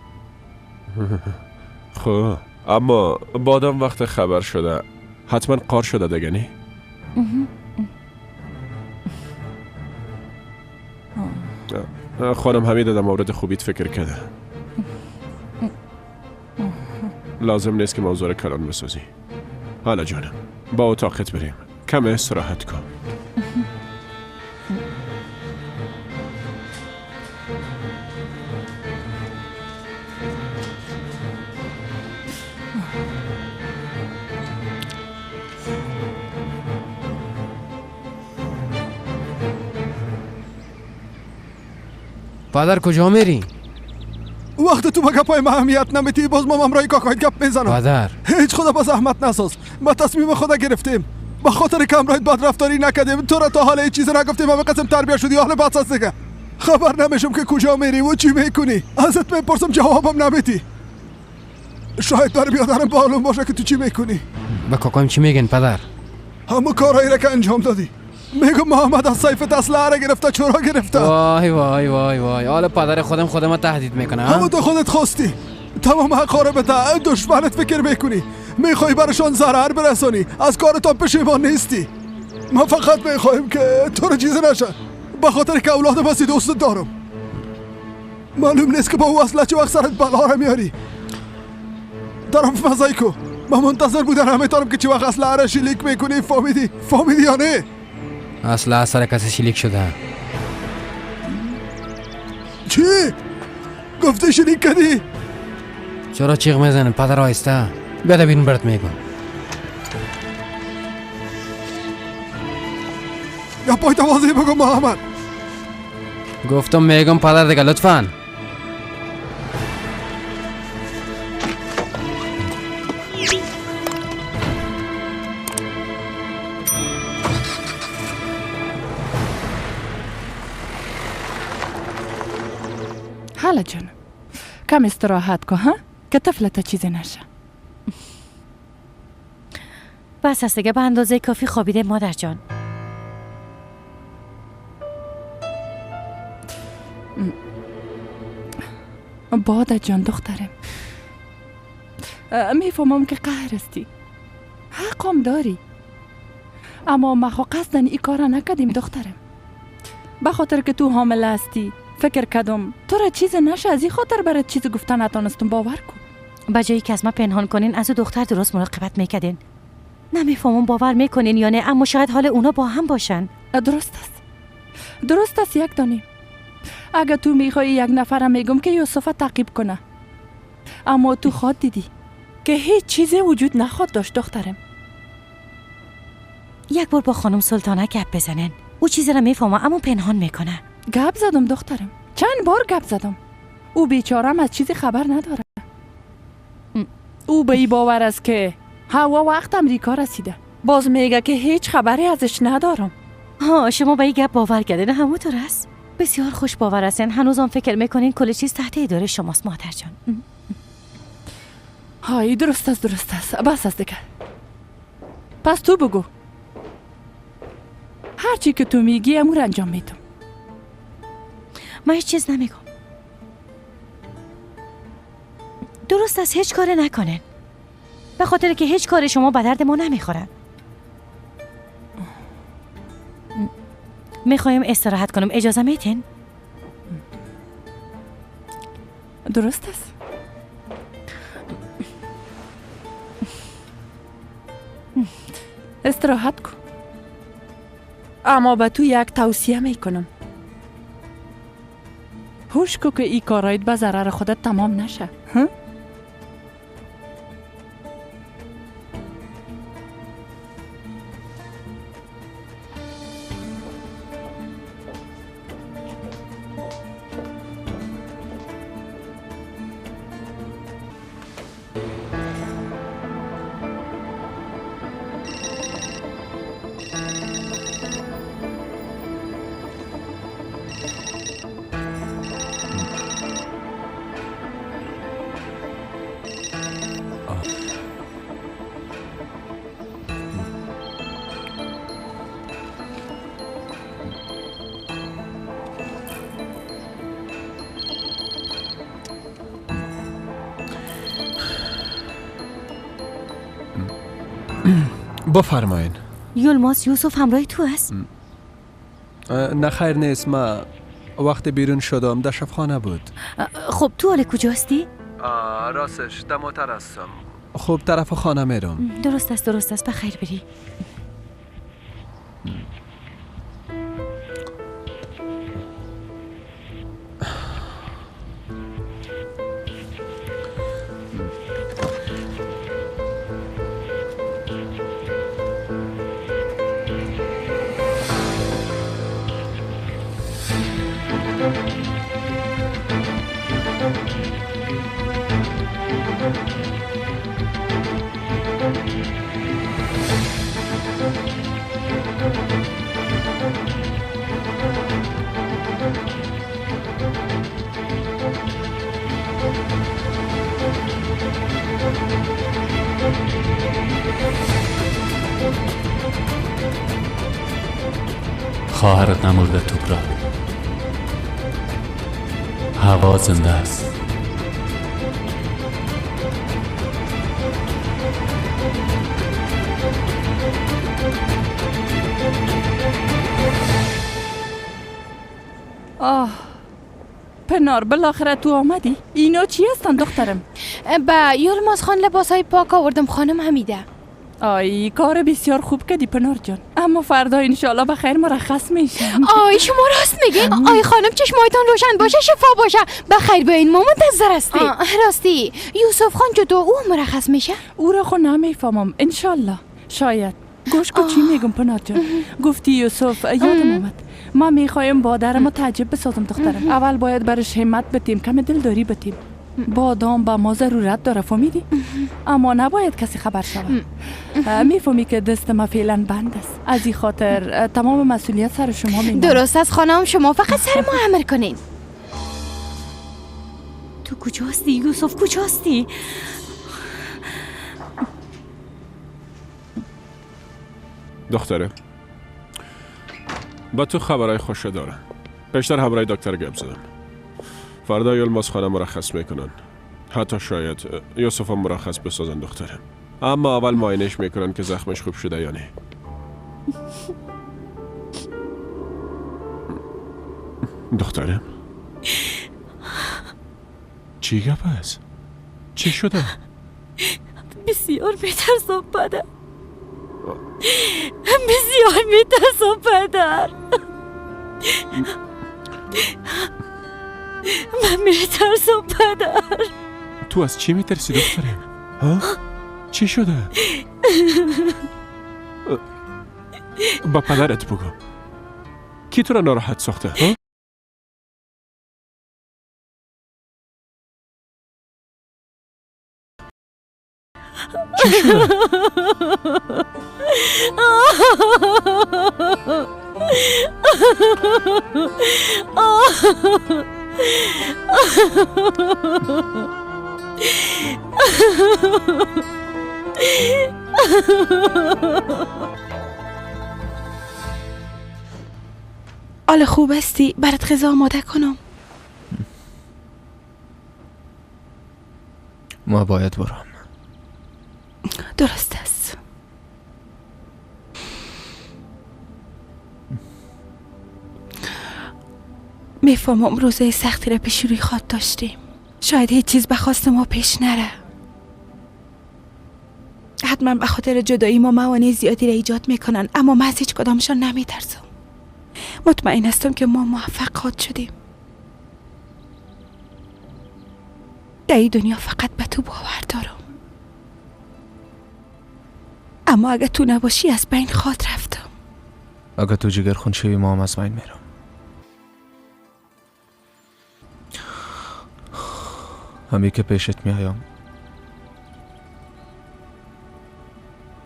I: خب اما بعدم وقت خبر شده حتما قار شده دیگه نی؟ خانم حمیده در مورد خوبیت فکر کرده. لازم نیست که موضوع کلان بسازی. حالا جانم با اتاقت بریم، کم استراحت کن.
P: پدر کجا میری؟
O: وقت تو به گپای ما اهمیت نمیدی، باز ما امرای کاکایت گپ میزنم.
P: پدر
O: هیچ خدا با زحمت نساز. ما تصمیم خدا گرفتیم، به خاطر که امرایت بد رفتاری نکردیم. تو را تا حالا هیچ چیز نگفتیم و به قسم تربیت شدی، حالا بحث است دیگه. خبر نمیشم که کجا میری و چی میکنی. ازت میپرسم جوابم نمیدی. شاید بر بیادرم معلوم باشه که تو چی میکنی.
P: به کاکایم چی میگن پدر؟
O: همه کارهایی را که انجام دادی. میگم محمد از سیفت اسلحه را گرفته، چورا گرفته.
P: وای وای وای وای، حالا پدر خودم تهدید میکنه.
O: همه تو خودت خواستی. تمام حقا را بده، دشمنت فکر میکنی، میخوای برشان ضرر برسانی، از کارتان پشیمان نیستی. ما فقط میخوایم که تو رو چیزی نشه، به خاطر که اولاد بسی دوست دارم. معلوم نیست که با او اصلا چه وقت سرت بلا را میاری. دارم فضایی کو، من منتظر بودن همیتانم که چه وقت اسلحه را شلیک میکنی. فهمیدی یا نه؟
P: اسلحه سر کسی شلیک شده.
O: چی؟ گفته شلیک کردی؟
P: چرا چیغ میزنن پدر آهسته؟ بیاده بیرون برات میگم.
O: یا پایت واضح بگم محمد.
P: گفتم میگم پدر دیگه لطفاً.
D: حالا جانم کم استراحت کن ها، که طفلت چیزی نشه.
A: بس است دیگه، به اندازه کافی خوابیده مادر جان.
D: باده جان دخترم، میفهمم که قهر استی، حقم داری، اما ما خو قصدن ای کارا نکردیم دخترم. به خاطر که تو حامله هستی فکر کردم تو را چیز نشه، از این خاطر برات چیز گفتن نتونستم. باور کن.
A: به جایی که از ما پنهان کنین، از او دختر درست مراقبت میکردین. نمیفهمم باور میکنین یا نه، اما شاید حال اونا با هم باشن.
D: درست است یک دانیم. اگه تو میخوایی یک نفرم میگم که یوسف تعقیب کنه، اما تو خود دیدی که هیچ چیزی وجود نخواد داشت دخترم.
A: یک بار با خانم سلطانه گپ بزنن، او چیزی را میفهمه اما پنهان میکنه.
D: گپ زدم دخترم، چند بار گپ زدم. او بیچارم از چیزی خبر نداره. او به این باور است که هوا وقت امریکا رسیده، باز میگه که هیچ خبری ازش ندارم.
A: شما به این گپ باور کردین؟ همونطور است؟ بسیار خوش باور هستین. هنوزم فکر میکنین کل چیز تحت اداره شماست مادر جان.
D: های درست است بس است دیگه. پس تو بگو، هر چی که تو میگی امور انجام میدم.
A: من هیچ چیز نمیگم. درست است هیچ کاری نکنین، به خاطر که هیچ کار شما به درد ما نمیخوره. میخوایم استراحت کنم، اجازه میتین؟
D: درست است. استراحت کن. اما به تو یک توصیه میکنم. هوش کو که این کارایت به ضرر خودت تمام نشه.
N: بفرمایین.
A: یلماس یوسف همراه تو است؟
N: نه خیر نیست، ما وقت بیرون شدم در شفخانه بود.
A: خب تو حال کجاستی؟
N: راستش دموتر هستم. خب طرف خانه میرم.
A: درست است بخیر بری.
Q: خواهرت نمرده توبرا. هوا زنده است.
D: پنار بالاخره تو آمدی؟ اینا چی هستن دخترم؟
H: با یلماس خان لباسای پاک آوردم خانم حمیده.
D: آی کار بسیار خوب کردی پنار جان. اما فردا انشالله به خیر مرخص میشه.
H: آی شما راست میگین؟ آی خانم چشمایتان روشن باشه، شفا باشه. به خیر بیاین، ما منتظر هستیم. راستی یوسف خان جدو او مرخص میشه؟
D: او را خو نمیفهمم. انشالله. شاید. گوش کو چی میگم پنار جان. گفتی یوسف، یادم اومد. ما میخوایم بادرم تعجب بسازم دخترم. اول باید برش همت بتیم، کم دلداری بتیم. بادام با ما ضرورت داره، فهمیدی؟ اما نباید کسی خبر شود. میفهمی که دست ما فعلا بند است. از این خاطر تمام مسئولیت سر شما میمونه.
H: درست است خانم، شما فقط سر ما امر کنین.
A: تو کجاستی یوسف؟ کجاستی؟
I: دختره با تو خبرهای خوش دارم. پیشتر همراه دکتر گپ زدم. فردا یلماس خانه مرخص میکنن. حتی شاید یوسف هم مرخص بسازن دخترم. اما اول معاینش میکنن که زخمش خوب شده یا نه. دخترم چی گپ است؟ چی شده؟
A: بسیار میترسم پدر. بسیار میترسم پدر. من میترسم پدر.
I: تو از چی میترسی دخترم؟ ها؟ چی شده؟ با پدرت بگو. کی تو را ناراحت ساخته؟ ها؟ چی شده؟
F: حال خوب هستی؟ برات غذا آماده کنم؟
G: ما باید برم.
F: درست است. میفهمم روزه سختی را پیش روی خود داشتیم. شاید هیچ چیز به خواست ما پیش نره. حتما به خاطر جدایی ما موانع زیادی را ایجاد میکنن، اما من از هیچ کدامشان نمیترسم. مطمئن هستم که ما موفق خواهد شدیم. در این دنیا فقط به تو باور دارم. اما اگه تو نباشی از بین خواهد رفتم.
G: اگه تو جگر خون شوی ما هم از بین میرم. همی که پیشت میایم،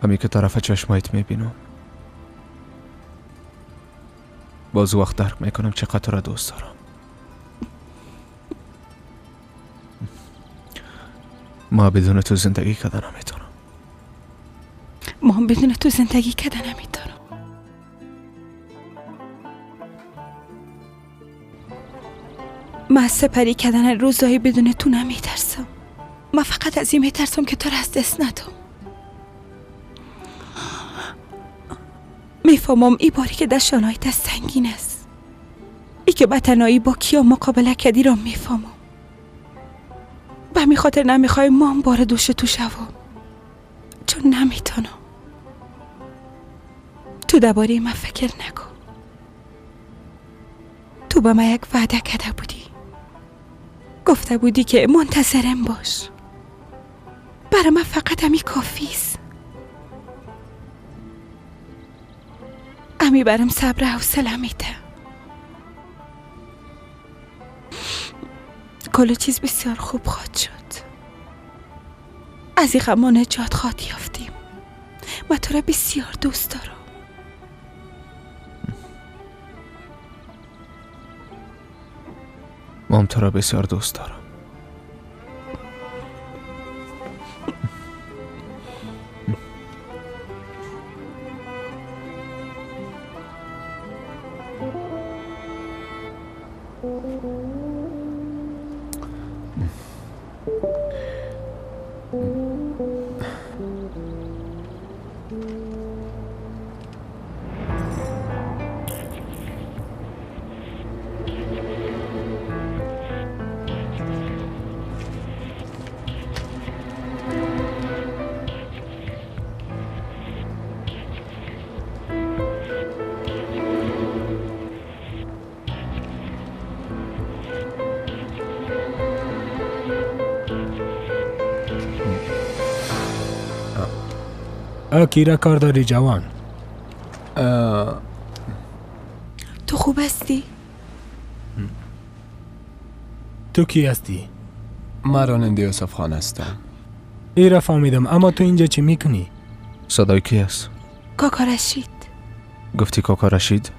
G: همی که طرف چشمایت میبینم، باز وقت درک میکنم چقدر تو را دوست دارم. ما بدون تو زندگی کردن نمیتونم.
F: ما هم بدون تو زندگی کردن نمیتونم. من از سپری کردن روزایی بدون تو نمیترسم. من فقط از این میترسم که تو را از دست ندم. میفهمم ای باری که در شانایت سنگین است. ای که به تنهایی با کیا مقابله کردی را میفهمم. به همین خاطر نمیخوای ما هم بار دوش تو شوم، چون نمیتونم. تو درباره من فکر نکن. تو به من یک وعده کرده بودی. گفته بودی که منتظرم باش. برای من فقط همی کافی است. همی برام صبر و حوصله میده. کل چیز بسیار خوب خواهد شد. از این غم نجات خواهد یافتیم. من تو را بسیار دوست دارم.
G: من تو را بسیار دوست دارم.
E: کیرا کار داری جوان؟
F: تو خوب هستی؟
E: تو کی هستی؟
N: من راننده یوسف خان هستم.
E: ایرا فهمیدم، اما تو اینجا چی میکنی؟
G: صدای کی است؟
F: کاکا رشید.
G: گفتی کاکا رشید؟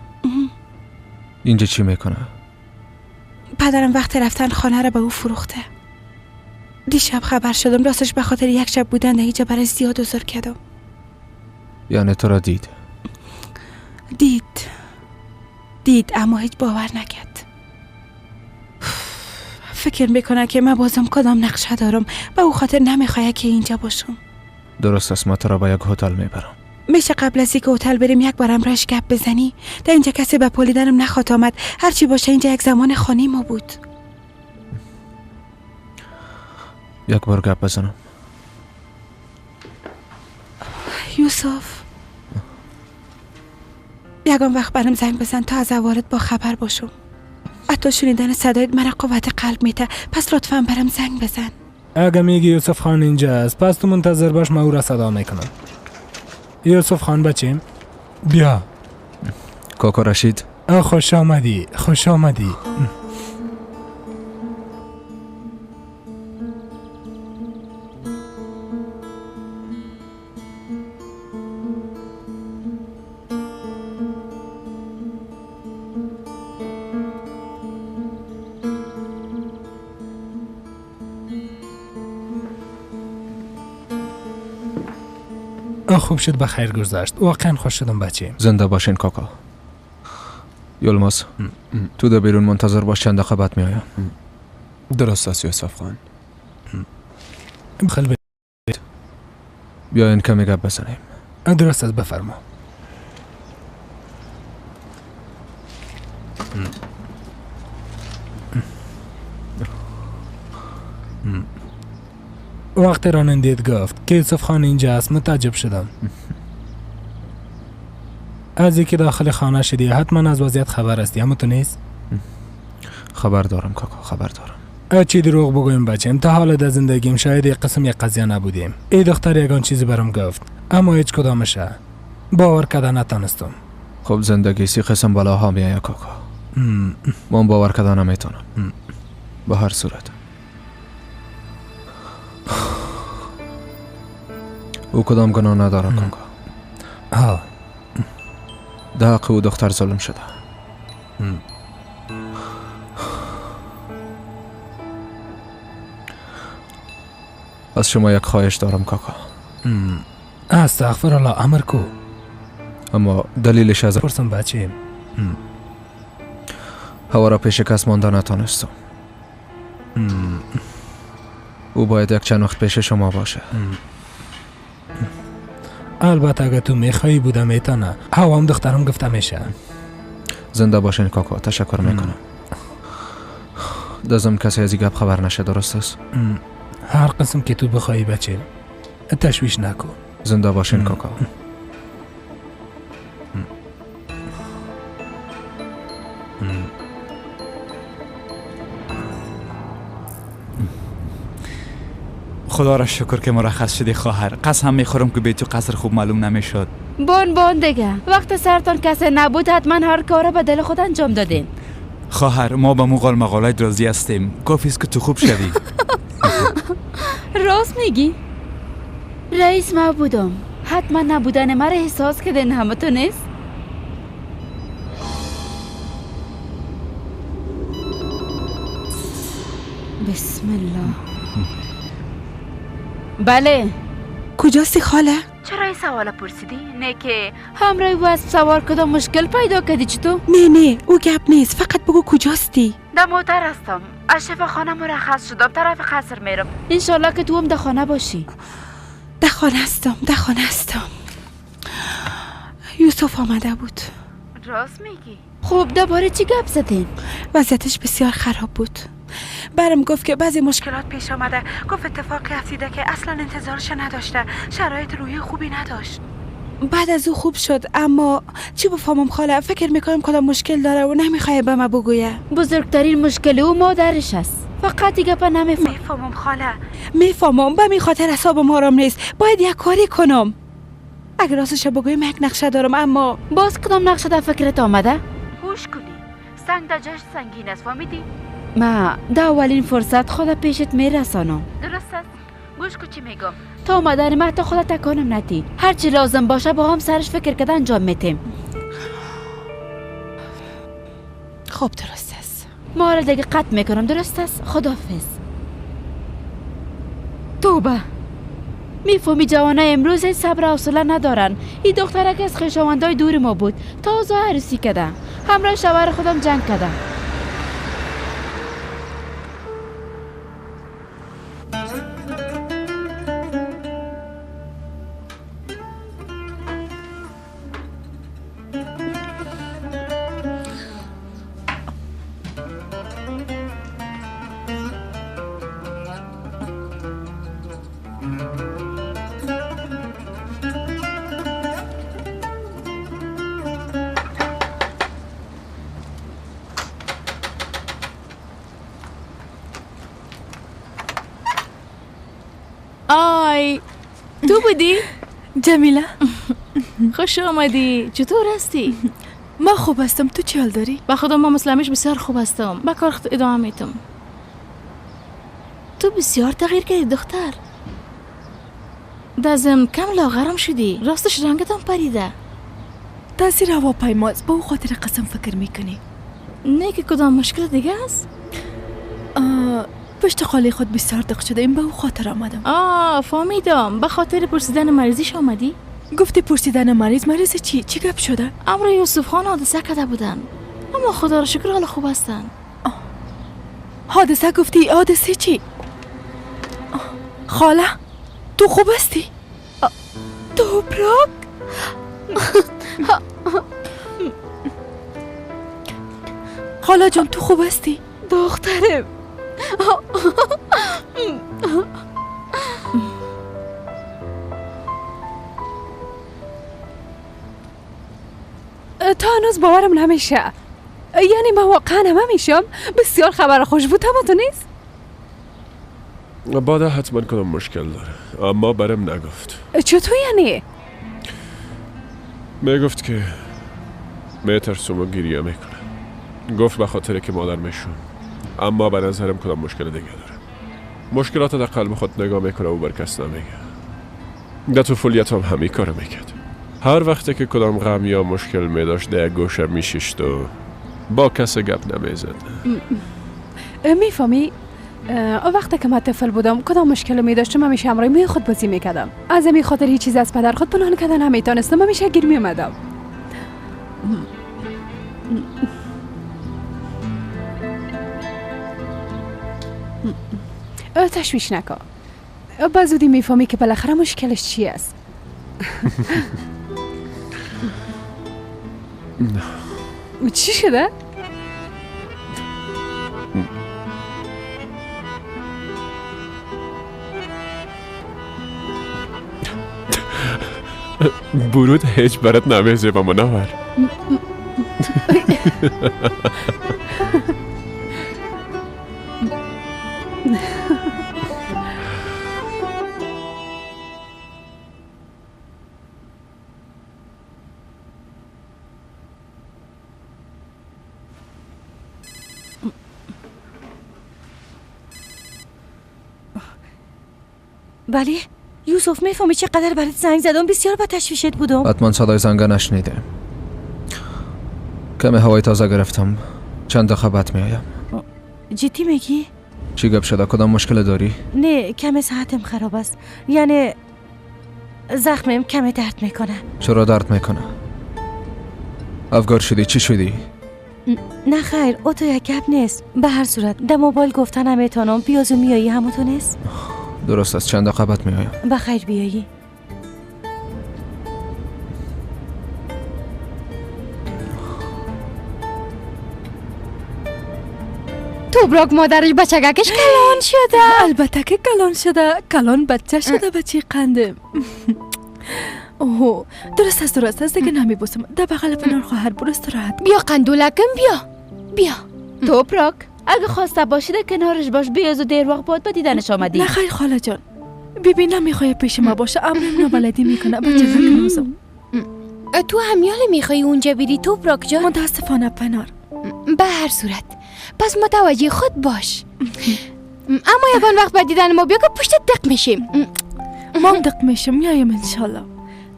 G: اینجا چی میکنه؟
F: پدرم وقت رفتن خانه را به او فروخته. دیشب خبر شدم، راستش به خاطر یک شب بودن در اینجا برای زیاد عذر کردم.
G: یعنی تو را دید
F: اما هیچ باور نکرد. فکر میکنه که من بازم کدام نقشه دارم، به او خاطر نمیخواه که اینجا باشم.
G: درست است، من تو را به یک هتل میبرم.
F: میشه قبل از اینکه هتل بریم یک بارم راش گپ بزنی؟ در اینجا کسی به پولیدنم نخواد آمد. هرچی باشه اینجا یک زمان خانه ما بود.
G: یک بار گپ بزنم.
F: یوسف، یکم وقت برام زنگ بزن تا از عوارض با خبر باشم. حتی شنیدن صدایت مرا قوت قلب میده، پس لطفاً برام زنگ بزن.
E: اگه میگی یوسف خان اینجا است، پس تو منتظر باش، من او را صدا میکنم. یوسف خان بچیم، بیا.
G: کاکا رشید.
E: خوش آمدی، خوش آمدی. خوب شد، بخیر گذشت. واقعا خوش شدم بچه.
G: زنده باشین کاکا. یلماز، تو در بیرون منتظر باش، چند دقیقه بعد میایم.
N: درست است یوسف خان.
E: بخل
G: بیاین کمی گپ بزنیم.
E: درست است، بفرما. وقتی رانندید گفت که یوسف خان اینجا است متعجب شدم. از اینکه داخل خانه شدی حتما از وضعیت خبر هستی، اما تو نیست؟
G: خبر دارم کاکا، خبر دارم.
E: چی دروغ بگویم بچم، تا حالا در زندگیم شاید یک قسم یک قضیه نبودیم. ای دختر یگان چیزی برام گفت اما هیچ کدامشه باور کردن نتانستم.
G: خب زندگی سی قسم بلاها میایه کاکا. من باور کردن نمیتونم. به هر صورت او کدام گناه نداره کاکا.
E: ها
G: در حق او دختر ظلم شده. از شما یک خواهش دارم کاکا.
E: استغفرالله، امر کو.
G: اما دلیلش از
E: پرسم بچه
G: هوا را پیش کس مانده نتانستم. او باید یک چند وقت پیش شما باشه.
E: البته اگه تو میخوایی بوده میتونه. هوام دخترم گفته میشه.
G: زنده باشین کاکا، تشکر میکنم. دازم کسی از این گپ خبر نشه، درست است؟
E: هر قسم که تو بخوایی بچه، تشویش نکن.
G: زنده باشین کاکا.
R: خدا را شکر که مرخص شدی خواهر. قسم میخورم که به تو قصر خوب معلوم نمیشد.
K: بون دیگه وقت سرتان کسی نبود حتما هر کار به دل خود انجام دادین.
R: خواهر ما به مقال مقالای راضی هستیم. کافی است که تو خوب شوی.
K: راست میگی؟ رئیس ما بودم. حتما نبودن مرا احساس کردین همه تو نیست؟ بسم الله. بله.
F: کجاستی خاله؟
K: چرا این سوال پرسیدی؟ نه که همراه واسه سوار کدام مشکل پیدا کردی چطور؟
F: نه او گپ نیست، فقط بگو کجاستی؟
K: در موتر هستم. از شفاخانه مرخص شدم، طرف قصر میرم. انشالله که تو هم در خانه باشی.
F: در خانه هستم. یوسف آمده بود.
K: راست میگی؟ خب درباره چی گپ زدین؟
F: وضعیتش بسیار خراب بود. برام گفت که بعضی مشکلات پیش آمده. گفت اتفاقی افتیده که اصلا انتظارش نداشته. شرایط روحی خوبی نداشت. بعد از او خوب شد، اما چی بفهمم خاله؟ فکر میکنم کدام مشکل داره و نمیخواه به من بگویه.
K: بزرگترین مشکل او مادرش است. فقط دیگه پا
F: میفهمم خاله. میفهمم، به می خاطر حسابم آرام نیست. باید یک کاری کنم. اگر راستش بگویم یک نقشه دارم، اما
K: باز کدام نقشه در فکرت آمده؟ گوش کنی. سنگ در جشن سنگین است، فهمیدی؟ ما در اولین فرصت خود پیشت میرسانم. درست است؟ گوش کن چی میگم. تا آمدن من تا خودت تکانم ندی. هر چی لازم باشه با هم سرش فکر کردن انجام میتیم.
F: خب درست است.
K: ما را دیگه قطع میکنم، درست است؟ خداحافظ. توبه. میفهمی جوانای امروز صبر و حوصله ندارن. این دخترک از خویشاوندای دور ما بود. تازه عروسی کرده. همراه شوهر خودم جنگ کرده.
D: آی تو بودی؟
F: جمیله
D: خوش آمدی. چطور هستی؟
F: من خوب هستم، تو چی حال داری؟
D: با خودم ما مسلمش بسیار خوب هستم. با کار ادامه میتم. تو بسیار تغییر کردی دختر. دازم کم لاغرم شدی. راستش رنگتم پریده.
F: تاثیر هواپیماست، با او خاطر قسم فکر میکنی؟
D: نه که کدام مشکل دیگه است؟
F: پشت خاله خود بسیار دق شده، این به او خاطر آمدم.
D: فهمیدم. به خاطر پرسیدن مریضیش آمدی؟
F: گفتی پرسیدن مریض چی گپ شده؟
D: امر یوسف خان حادثه کرده بودن، اما خدا را شکر حال خوب هستن.
F: حادثه گفتی؟ حادثه چی؟ خاله تو خوب هستی؟ توبراک؟ خاله جان تو خوب هستی؟
K: دخترم
S: تا هنوز باورم نمیشه. یعنی من واقعا همه میشم. بسیار خبر خوش بود، اما تو نیست؟
I: بادا حتما کنم مشکل داره، اما برم نگفت.
S: چطور یعنی؟
I: میگفت که میترسم و گریه میکنه. گفت به خاطر که مادر میشون، اما به نظرم کدام مشکل دیگه داره. مشکلات در قلب خود نگاه میکنه و بر کس نمیگه. در طفولیت هم همین کار میکرد. هر وقتی که کدام غم یا مشکل میداشت در گوشه میشیشت و با کس گپ نمیزد.
S: میفهمی؟ وقتی که من طفل بودم کدام مشکل میداشتم همیشه همراه می خود بازی میکردم. از همین خاطر هیچ چیز از پدر خود پنهان کردن نمیتونستم، همیشه گیر میومدم. تشویش نکن. با زودی میفهمی که بالاخره مشکلش چی است. چی شده؟
I: برود هیچ برات نمیزه با منور.
A: بله یوسف، میفهمی چقدر برات زنگ زدم؟ بسیار با تشویشت بودم.
G: حتما صدای زنگ نشنیده. کمی هوای تازه گرفتم. چند دقیقه بعد میایم.
A: جدی میگی؟
G: چی گپ شده؟ کدام مشکل داری؟
A: نه، کمی صحتم خراب است. یعنی زخمم کمی درد میکنه.
G: چرا درد میکنه؟ افگار شدی؟ چی شدی؟
A: نه خیر، او تو یک گپ نیست. به هر صورت در موبایل گفتن نمیتونم. بیازو میایی همون تو نیست؟
G: درست است، چند دقیقه بعد میایم.
A: بخیر بیایی.
H: توبراک مادرش بچگکش کلان شده.
D: البته که کلان شده. کلان بچه شده. بچه قندم. اوه درست است دیگه نمیبوسم. در بغل پنار خواهر برو استراحت.
H: بیا قندولکم بیا. توبراک اگه خواسته باشیده کنارش باش. بیازو دیر وقت بود با دیدنش آمدی.
D: نه خیر خاله جان، بیبی نمیخوای پیش ما باشه. امرم نبلدی میکنه. بچه کنوزم.
H: تو همیاله میخوای اونجا بری توبراک جان؟
D: متاسفانه پنار.
H: به هر صورت پس متوجه خود باش. اما یکان وقت با دیدن ما بیا که پشت دق میشیم.
D: ما دق میشیم. میایم انشالله.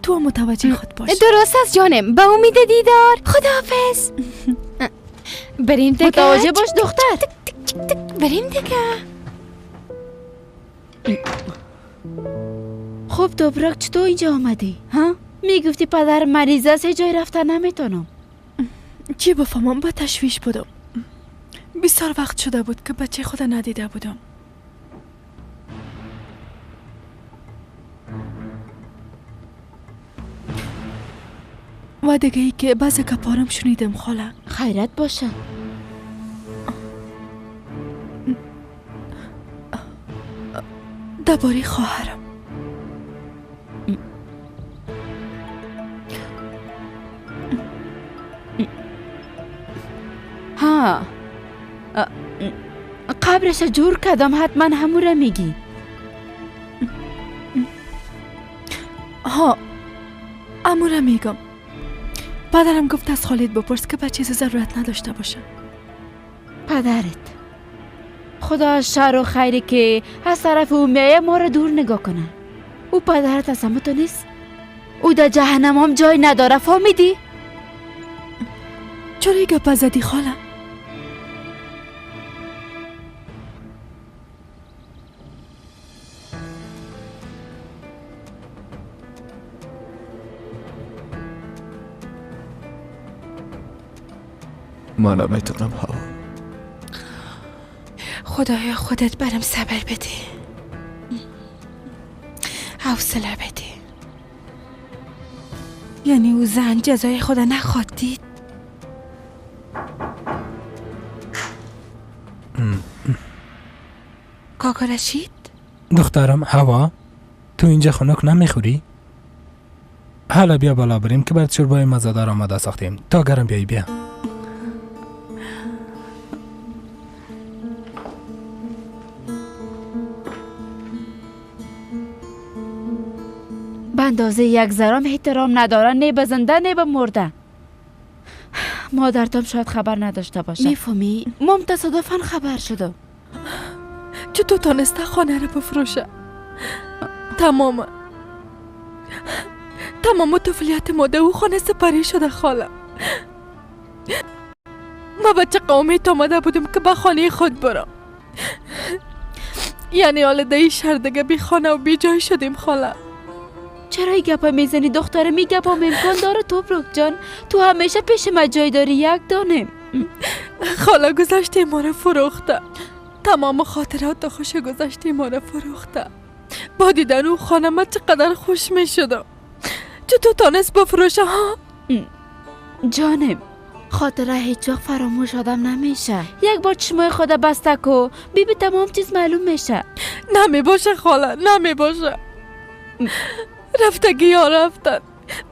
D: تو متوجه خود باش.
H: درست است جانم. به امید دیدار. خداحافظ. بریم دیگه.
D: متوجه باش دختر.
H: بریم دیگه.
K: خب توبراک چطور اینجا آمدی؟ ها؟ میگفتی پدر مریض است، جای رفتن نمیتونم.
D: چی بفهمم؟ با تشویش بودم. بسیار وقت شده بود که بچه خود ندیده بودم. و دیگه ای که بعضی کپارم شنیدم خاله.
K: خیرت باشه.
D: درباره خواهرم.
K: ها قبرش جور کدام حتما هموره میگی.
D: ها اموره میگم. پدرم گفت از خالد بپرس که به چیز ضرورت نداشته باشه.
K: پدرت خدا شر و خیری که از طرف او میایه ما را دور نگاه کنه. او پدرت از همه تو نیست. او در جهنم هم جای نداره. فهمیدی؟
D: چرا ای گپ زدی خاله؟
G: من نمیتونم هوا.
F: خدایا خودت برم صبر بده، حوصله بده. یعنی او زن جزای خدا نخواد دید؟ کاکا رشید؟
E: دخترم هوا، تو اینجا خنک نمیخوری؟ حالا بیا بالا بریم که برات شوربای مزه‌دار آماده ساختیم. تا گرم بیای بیا.
K: به اندازه یک ذره احترام ندارن، نه به زنده نه به مرده. مادرتم شاید خبر نداشته باشه. میفهمی؟ مام تصادفاً خبر شده.
D: چطور تانسته خانه رو بفروشه؟ تمام طفولیت ماده او خانه سپری شده خاله. ما بچه قومی آمده بودیم که به خانه خود برم. یعنی آلده شهر دیگه بی خانه و بی جای شدیم خاله.
K: چرا ای گپا میزنی دخترم؟ می گپا امکان داره توبرک جان. تو همیشه پیش ما جای داری یک دانم.
D: خاله گذشته ما رو فروخته. تمام خاطرات خوش گذشته ما رو فروخته. با دیدن او خانه ما چقدر خوش می شدم. چطور تانست بفروشه ها؟
K: جانم خاطره هیچ وقت فراموش آدم نمیشه. یک بار چشمای خود بسته کو بی تمام چیز معلوم میشه.
D: نمی باشه خاله، نمی باشه. رفتگی ها رفتن،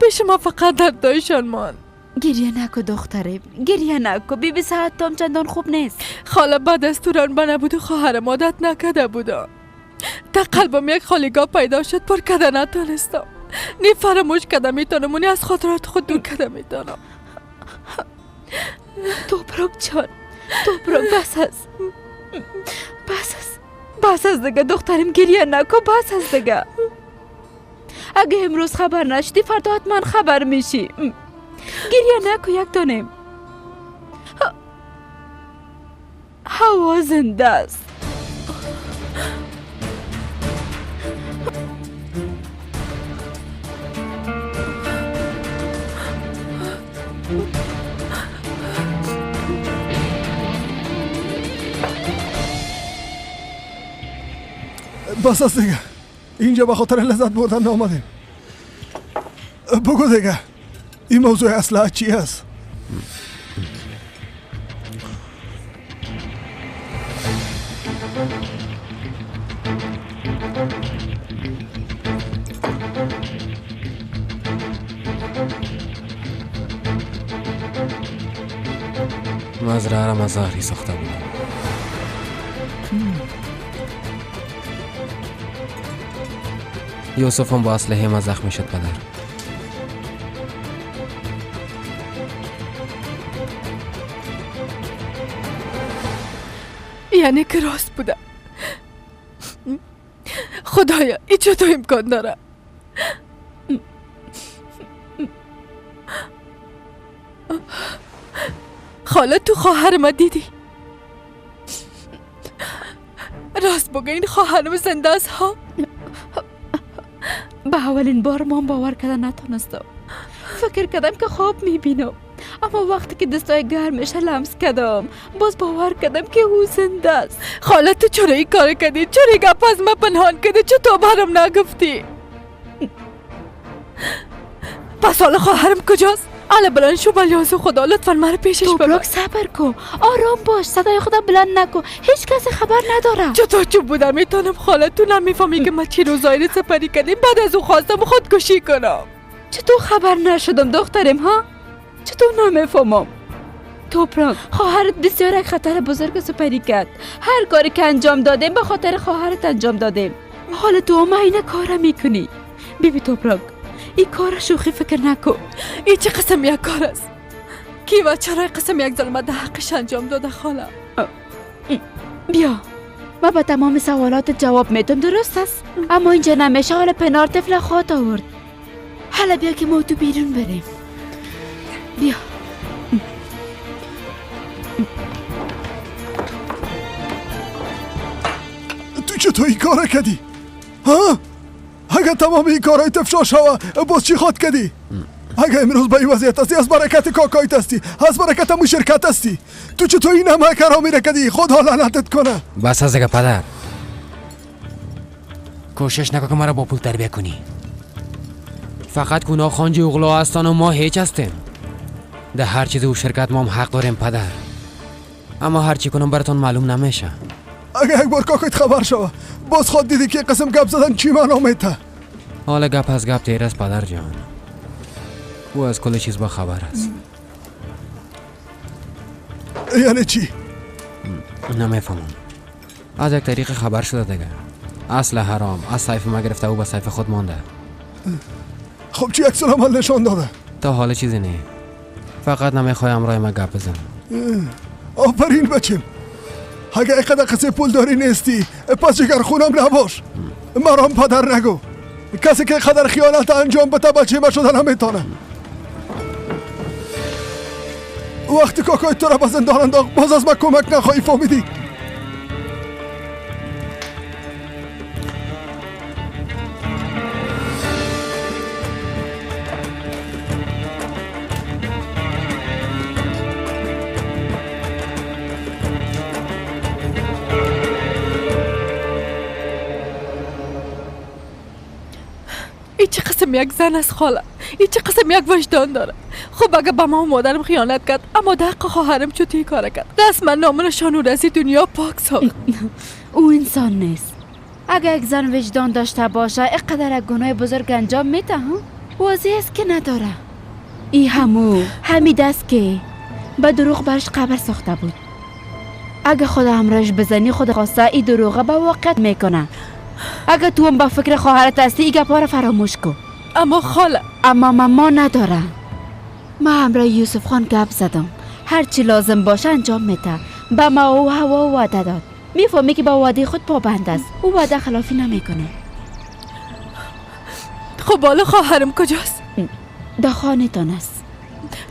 D: پیش ما فقط دردایشان مان.
K: گریه نکو دختره، گریه نکو. بی صحت تام چندان خوب نیست.
D: خاله بعد از توران بنا بود و خواهرم عادت نکده بودم. در قلبم یک خالیگاه پیدا شد، پر کده نتانستم. نی فراموش کده میتونم و نی از خاطرات خود دور کده میتونم.
K: توبرک جان، توبرک بس از دیگه دخترم، گریه نکو. بس از دیگه. اگه امروز خبر نشدی فردا حتما خبر میشی. گریه نکو یک دانم. هوا زنده است.
O: بس است دیگه. اینجا به خاطر لذت بردن نامدیم. بگو دیگه این موضوع اصلا چی است؟
P: مزرعه را مزاری ساخته بودم. یوسف هم با اسلحه ما زخمی شد پدر.
D: یعنی که راست بوده. خدایا این چطور امکان داره؟ خاله تو خواهر ما دیدی؟ راست بگه این خواهرم زنده است ها؟
K: به اولین بار من باور کردن نتونستم. فکر کردم که خواب میبینم، اما وقتی که دستای گرمش لمس کردم باز باور کردم که او زنده است.
D: خاله تو چرا این کار کردی؟ چرا این گپ از ما پنهان کردی؟ چطور برام نگفتی؟ پس حالا خواهرم کجاست؟ حالا بلند شو بلیاز خدا، لطفا مرا پیشش ببر.
K: توبرک صبر کن، آرام باش، صدای خودم بلند نکن، هیچ کسی خبر نداره.
D: چطور چوب بودم میتونم خاله؟ تو نمیفهمی که ما چی روزایی سپری کردیم بعد از او خواستم خودکشی کنم.
K: چطور خبر نشدم دخترم ها؟ چطور نمیفهمم؟ توبرک خواهرت بسیار یک خطر بزرگ سپری کرد. هر کاری که انجام دادیم به خاطر خواهرت انجام دادیم. حالا تو هم این کار میکنی. بیبی توبرک این کار شوخی فکر نکن.
D: این چه قسم یک کار است؟ کی و چرا قسم یک ظلمت در حقش انجام داده خاله؟
K: بیا ما به تمام سوالات جواب میدم، درست است؟ اما اینجا نمیشه حالا پنار طفل خواهد آورد. حالا بیا که ما تو بیرون بریم. بیا
O: تو چطور این کار کردی؟ ها؟ اگه تمام این کارهای تفشا شوه باز چی خواد کردی؟ اگه امروز به این وضعیت هستی از برکت کاکایت هستی، از برکت همون شرکت هستی. تو چطور این همه کرامی را کردی؟ خدا لعنتت کنه.
P: بس از دیگه پدر، کوشش نکن که مرا با پول تربیه کنی. فقط گناه خانجی اغلا هستن و ما هیچ هستیم. در هر چیز او شرکت ما هم حق داریم پدر، اما هر چی کنم براتون معلوم نمیشه.
O: اگه یک بار کاکایت خبر شوه باز خود دیدی که قسم گپ زدن چی معنا میته؟
P: حالا گپ از گپ تیر است پدر جان. او از کل چیز با خبر است.
O: یعنی چی؟
P: نمیفهمم. از یک طریق خبر شده دیگه. اصل حرام از سیف ما گرفته او به سیف خود مانده.
O: خب چی عکس العمل نشان داده؟
P: تا حال چیزی نه. فقط نمیخوایم امرای ما گپ بزنم.
O: آفرین بچم. اگه اینقدر قصه پول داری نیستی پس جگر خونم نباش. مرام پدر نگو. کسی که اینقدر خیانت انجام بده بچه ما شده نمیتونه. وقتی کاکای تو را به زندان انداخت باز از من کمک نخواهی فهمیدی؟
D: این چه قسم یک زن است خاله؟ این چه قسم یک وجدان داره؟ خب اگه به ما و مادرم خیانت کرد اما در حق خواهرم چطوری کار کرد؟ رسما نامش او از دنیا پاک ساخت.
K: او انسان نیست. اگه یک زن وجدان داشته باشه اینقدر گناه بزرگ انجام میده ها؟ واضح است که نداره. این همین است که به دروغ برش قبر ساخته بود. اگه خود همراهش بزنی خود خواسته این دروغه به واقعیت میکنه. اگه تو هم با فکر خواهرت هستی این گپا رو فراموش کن.
D: اما خاله
K: اما ما نداره. ما همراه یوسف خان گپ زدم. هر چی لازم باشه انجام میده. به ما و هوا وعده داد. میفهمی که با وعده خود پابند است. او وعده خلافی نمیکنه.
D: خب حالا خواهرم کجاست؟
K: در خانه تان است.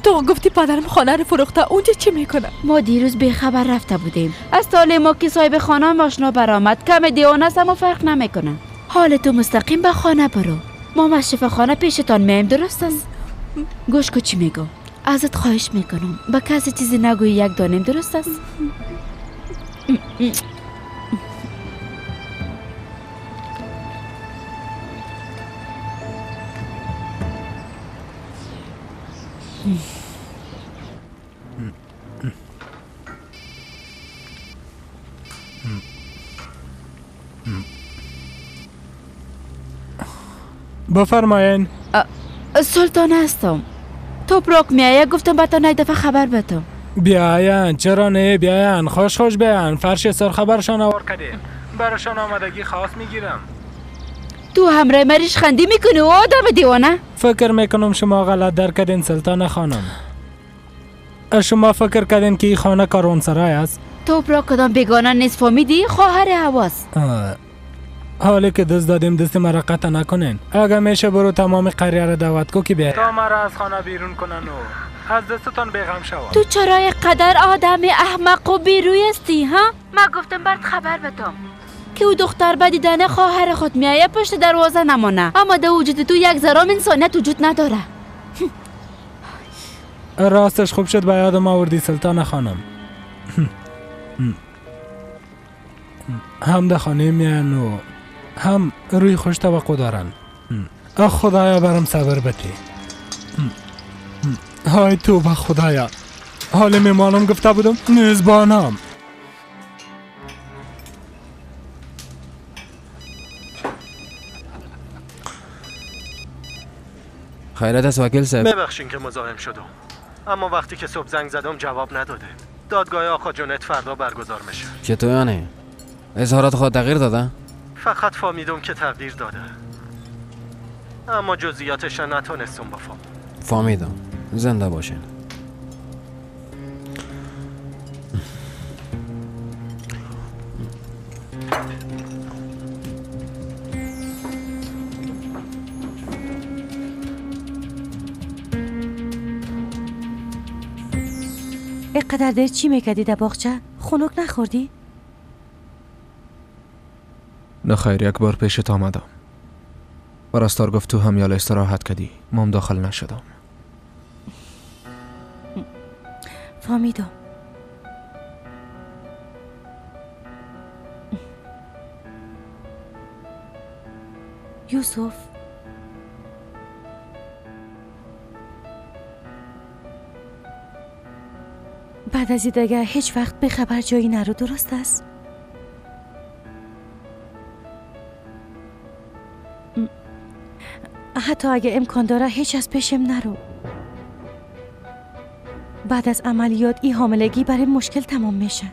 D: تو گفتی پدرم خانه رو فروخته، اونجا چی میکنه؟
K: ما دیروز به خبر رفته بودیم. از طال ما که صاحب خانه آشنا برآمد. کم دیوانه است اما فرق نمیکنه. حال تو مستقیم به خانه برو. ما مشرف خانه پیشتان میم، درست است؟ گوش کو چی میگو. ازت خواهش میکنم با کسی چیزی نگویی، یک دانیم، درست است؟
E: بفرماین.
K: سلطان هستم. توپراک میایه، گفتم به تو یک دفعه خبر بدم.
E: بیاین، چرا نه؟ بیاین، خوش بیاین. فرش سر خبرشان آور کردیم. برشان آمدگی خاص میگیرم.
K: تو همراه مریش خندی میکنی و آدم دیوانه؟
E: فکر میکنم شما غلط در کردین سلطان خانم. شما فکر کردین که این خانه کاروانسرای است؟
K: توپراک کدام بیگانه نیست، فهمیدی؟ خواهر هواست.
E: حالی که دست دادیم دست مرا قطع نکنین. اگر میشه برو تمام قریه را دعوت کو که بیاین تا مرا از خانه بیرون کنن و از دستتان بیغم شوم.
K: تو چرا قدر آدم احمق و بیروی هستی ها؟ من گفتم برات خبر بدم که او دختر به دیدن خواهر خود میایه پشت دروازه نمانه، اما در وجود تو یک ذره انسانیت وجود نداره.
E: راستش خوب شد به یادم آوردی سلطان خانم. هم در خانه میان و هم روی خوش توقع دارن. خدایا برام صبر بده. های تو با خدایا، حال میمانم گفته بودم میزبانم.
P: خیرت است وکیل صاحب.
C: ببخشین که مزاحم شدم، اما وقتی که صبح زنگ زدم جواب نداده. دادگاه آقا جنید فردا برگزار میشه.
P: چطور یعنی؟ اظهارات خود تغییر داده؟
C: فقط فهمیدم که تغییر داده، اما جزئیاتش نتونستم بفهم.
P: فهمیدم. زنده باشین.
A: اینقدر دیر چی میکردی در باغچه؟ خنک نخوردی؟
G: نه خیر، یک بار پیشت آمدم. پرستار گفت تو هم یال استراحت کردی، مام داخل نشدم.
A: فهمیدم. یوسف، بعد از این دیگه هیچ وقت به خبر جایی نرو، درست است؟ حتی اگه امکان داره هیچ از پیشم نرو. بعد از عملیات این حاملگی برای مشکل تمام میشه.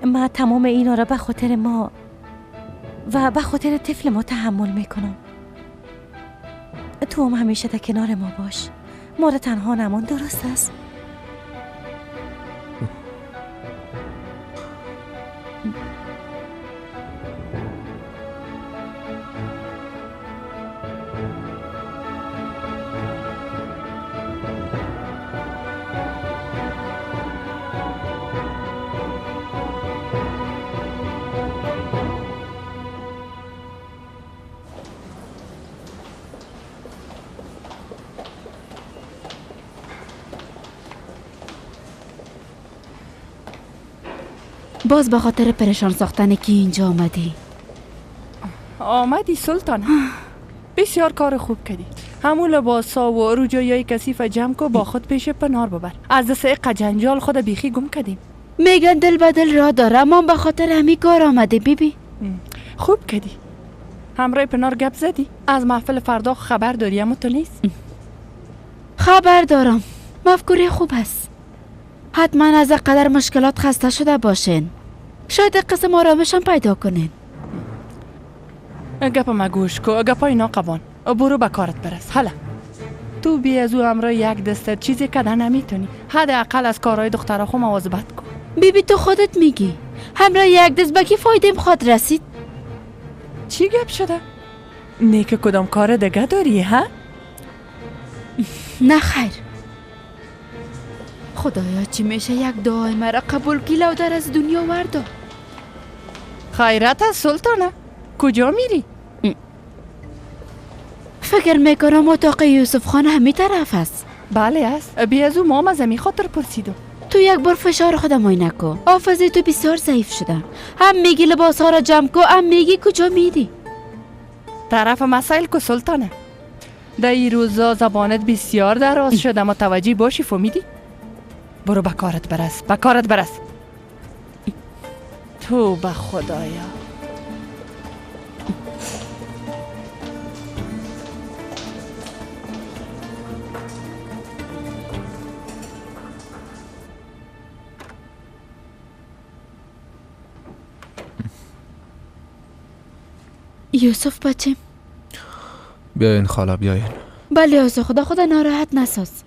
A: من تمام اینا را به خاطر ما و به خاطر طفل ما تحمل میکنم. تو هم همیشه در کنار ما باش. ما را تنها نمان، درست است؟
K: باز به خاطر پریشان ساختن که اینجا
D: آمدی سلطان. بسیار کار خوب کردی. همون لباسا و رجویای کثیف جمع کو با خود پیش پنار ببر. از دست قجنجال خود بیخی گم کردیم.
K: میگن دل به دل را داره، ما به خاطر همین کار آمده. بیبی
D: خوب کردی. همراه پنار گپ زدی؟ از محفل فردا خبر داری؟ اما تو نیست؟
K: خبر دارم. مفکوری خوب است. حتما از قدر مشکلات خسته شده باشین. شاید قسم آرامش هم پیدا کنین.
D: گپ ما گوش کو. گپای اینا قبان. برو به کارت برس. حالا تو بی از او همراه یک دسته چیزی کده نمیتونی. حداقل از کارهای دخترها خو مواظبت کن.
K: بیبی تو خودت میگی همراه یک دست به کی فایده بخواد رسید؟
D: چی گپ شده؟ نیک کدام کار دیگه داری ها؟
K: نه خیر. خدایا چی میشه یک دعای مرا قبول کی لو در از دنیا وردو.
D: خیرت از سلطانه. کجا میری؟
K: فکر میکنم اتاق یوسف خان همی طرف است.
D: بله است. بی از او مام از می خاطر پرسیدم.
K: تو یک بار فشار خودم آینه کو. حافظه تو بسیار ضعیف شده. هم میگی لباس ها را جمع کو، هم میگی کجا میری.
D: طرف مسائل کو سلطانه. در این روزا زبانت بسیار دراز شده. متوجه باشی. فهمیدی؟ برو به کارت برس. به کارت برس. تو به خدایا.
K: یوسف بچه
G: بیاین خاله بیاین.
K: بله از خدا ناراحت نساز.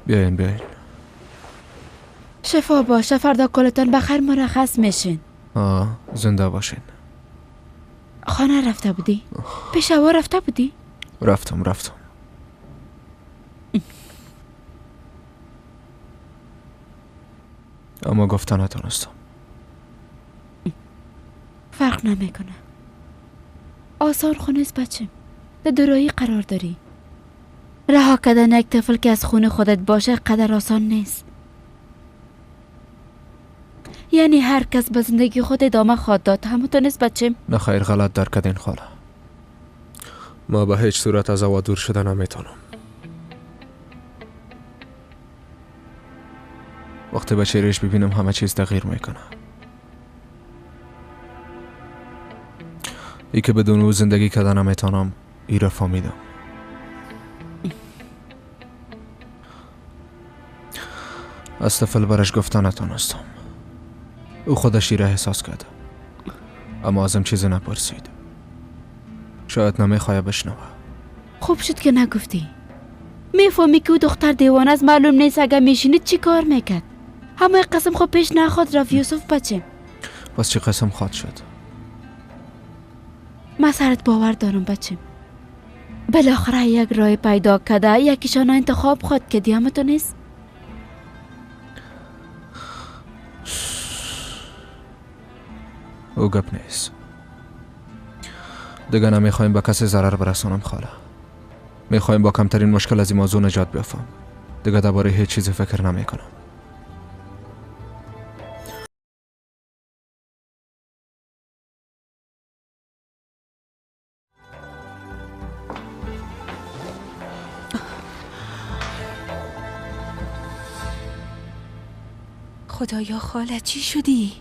G: بیاین.
K: شفا باشه. فردا کلتان بخیر مرخص میشین.
G: زنده باشین.
K: خانه رفته بودی؟ پیشوا رفته بودی؟
G: رفتم اما گفتن نتونستم.
K: فرق نمیکنه. آسان خونست بچه. در دورایی قرار داری. رها کردن یک طفل که از خون خودت باشه قدر آسان نیست. یعنی هر کس به زندگی خود ادامه خواهد داد. همونطور نیست بچه؟
G: نه خیر، غلط در کردین خاله. ما به هیچ صورت از او دور شده نمیتونم. وقتی به چهرهش ببینم همه چیز تغییر میکنه. ای که بدون او زندگی کردن نمیتونم، ای را فهمیدم. از طفل برش گفتن نتونستم. او خودش ای را احساس کرده، اما ازم چیزی نپرسید. شاید نمیخواه بشنوه.
K: خوب شد که نگفتی. میفهمی که او دختر دیوانه از معلوم نیست اگه میشینید چی کار میکرد. همه قسم خود پیش نخواد رفت یوسف بچه.
G: پس چی قسم خواد شد؟
K: من سرت باور دارم بچه. بالاخره یک راه پیدا کرده، یکیشان انتخاب خود کردی. همه تو نیست؟
G: او گپ نیست. دیگه نمیخوایم به کسی ضرر برسانم خاله. میخوایم با کمترین مشکل از این موضوع نجات بیافم. دیگه درباره هیچ چیزی فکر نمیکنم.
F: خدایا خاله چی شدی؟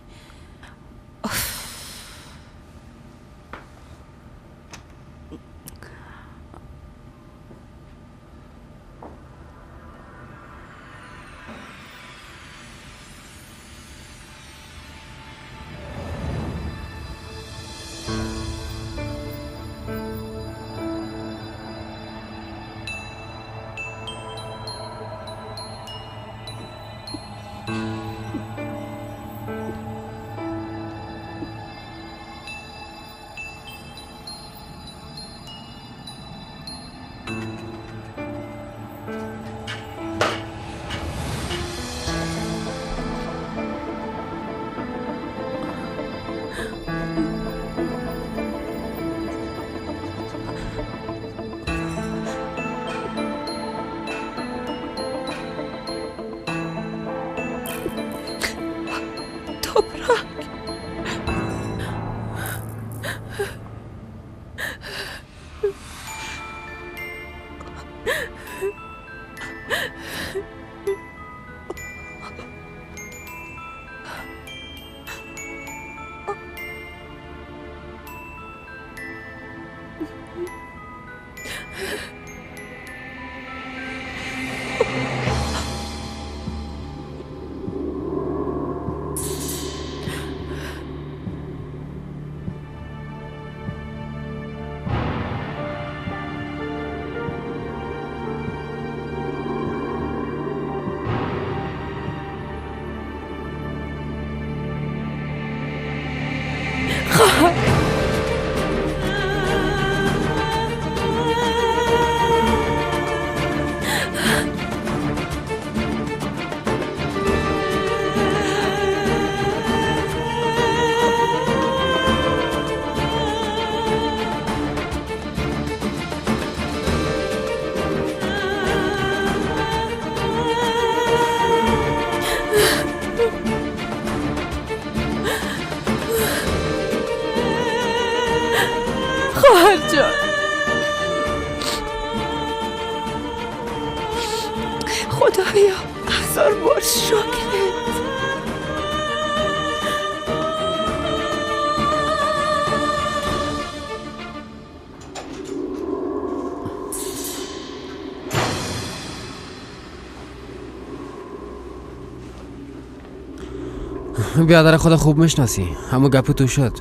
D: خواهر جان، خدایا 1000 بار شکرت.
P: بیادر خدا خوب میشناسی، همون گپو تو شد.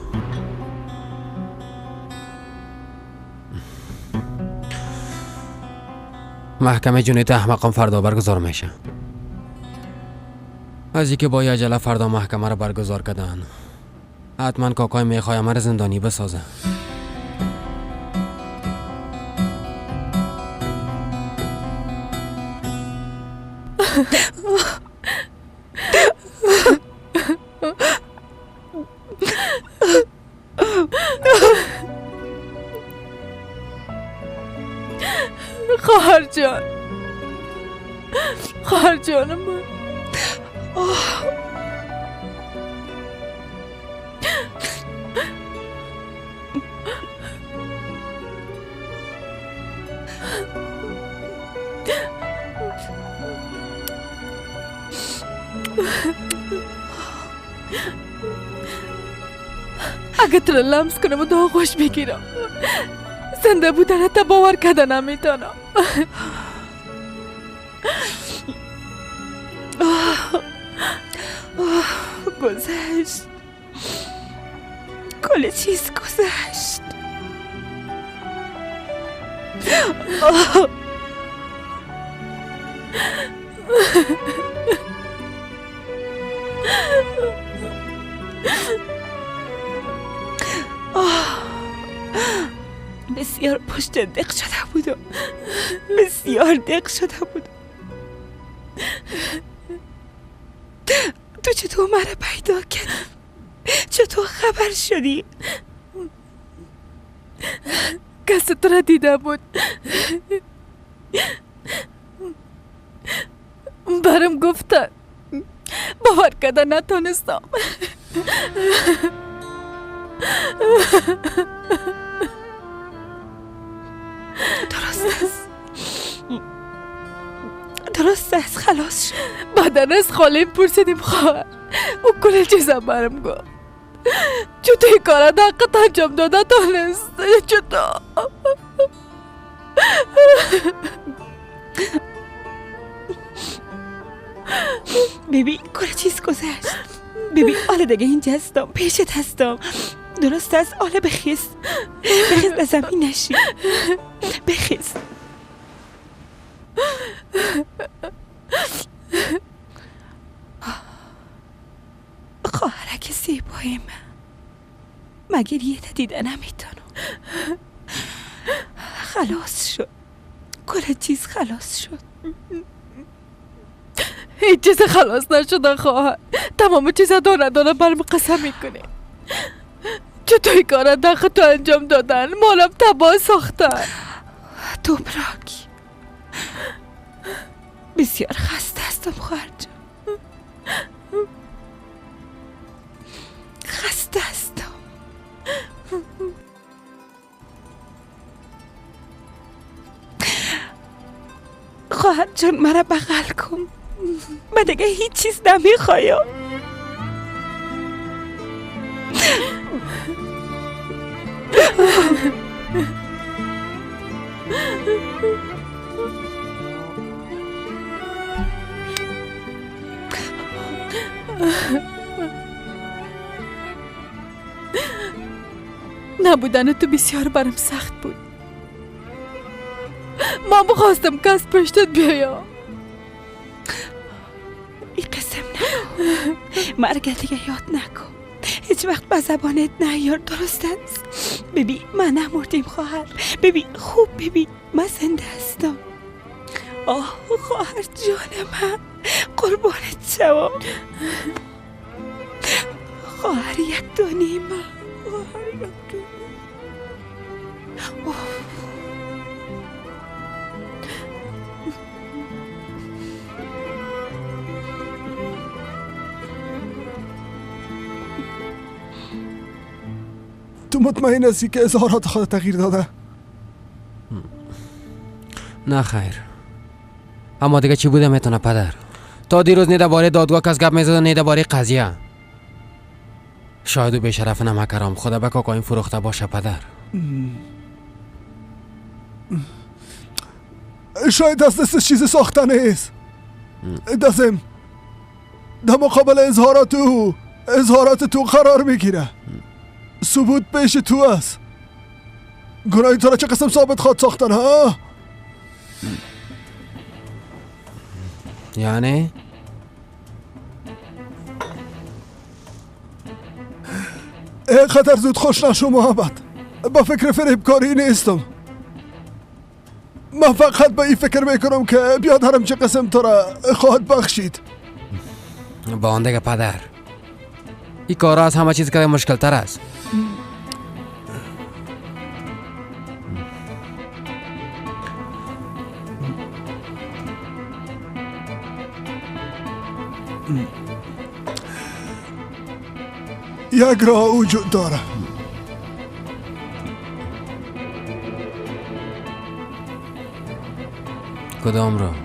P: محکمه جنایت احمقان فردا برگزار میشه. از اینکه با عجله فردا محکمه رو برگزار کردن، حتما کاکای میخوای همه رو زندانی بسازه.
D: خواهر جان، خواهر جان من. اگه تو لمس کنم و دو خوش بگیرم، زنده بودن تا باور کردن نمیتونم. گذشت، کل چیز گذشت. بسیار پشت دق شده بودم، بسیار دق شده بودم. تو چطور مرا پیدا کردی؟ چطور خبر شدی؟ کسی تو را دیده بود، برام گفتن، باور کردن نتونستم. درست است خلاص شد. بعدن از خالیم پرسیدیم خواهر، او کل چیزم برام گفت. چطور این کار دقیقت انجام داده تانست؟ چطور؟ بیبی کل چیز گذشت. بیبی حالا دیگه اینجا هستم، پیشت هستم. درست است، حالا بخیز، بخیز به زمین نشی، بخیز.
F: که زیبای من مگر یه دیدن نمیتونم. خلاص شد، کل چیز خلاص شد.
D: هیچ چیز خلاص نشده خواهر. تمام چیز دانه برم قسم میکنه. چطوری کار دخ تو انجام دادن؟ مالم تباه ساختن.
F: توبراک بسیار خسته هستم خواهر جان، خسته هستم. خواهر جان مرا بغل کن، من دیگه هیچ چیز نمیخوایم.
D: نبودن تو بسیار برم سخت بود. من بخواستم که از پشتت بیایم.
F: این قسم نکن، مرگ دیگه یاد نکن، هیچ وقت به زبانت نیار، درست است؟ ببین من نمردیم خواهر، ببین خوب ببین من زنده هستم. آه خواهر جان من، قربانت شوم. خواهر یک دانی من، خواهر یک دانی.
O: تو مطمئن هستی که اظهارات خود تغییر داده؟
P: نه خیر، اما دیگه چی بوده میتونه پدر؟ تا دیروز نیده باره دادگاه کس گپ میزد و نیده باره قضیه. شاید او به شرف نمکرام خدا به کاکاین فروخته باشه پدر.
O: شاید دست چیز ساخته نیست. دستم در مقابل اظهارات تو قرار میگیره. ثبوت پیش تو است. گناهی تو را چه قسم ثابت خواد ساختن ها؟
P: یعنی؟
O: اینقدر زود خوش نشو محمد، با فکر فریبکاری نیستم. من فقط به این فکر میکنم که بیادرم چه قسم تو را خواهد بخشید.
P: با آن دیگه پدر، این کارا از همه چیز که مشکل تر است.
O: یک راه وجود داره.
P: کدام راه؟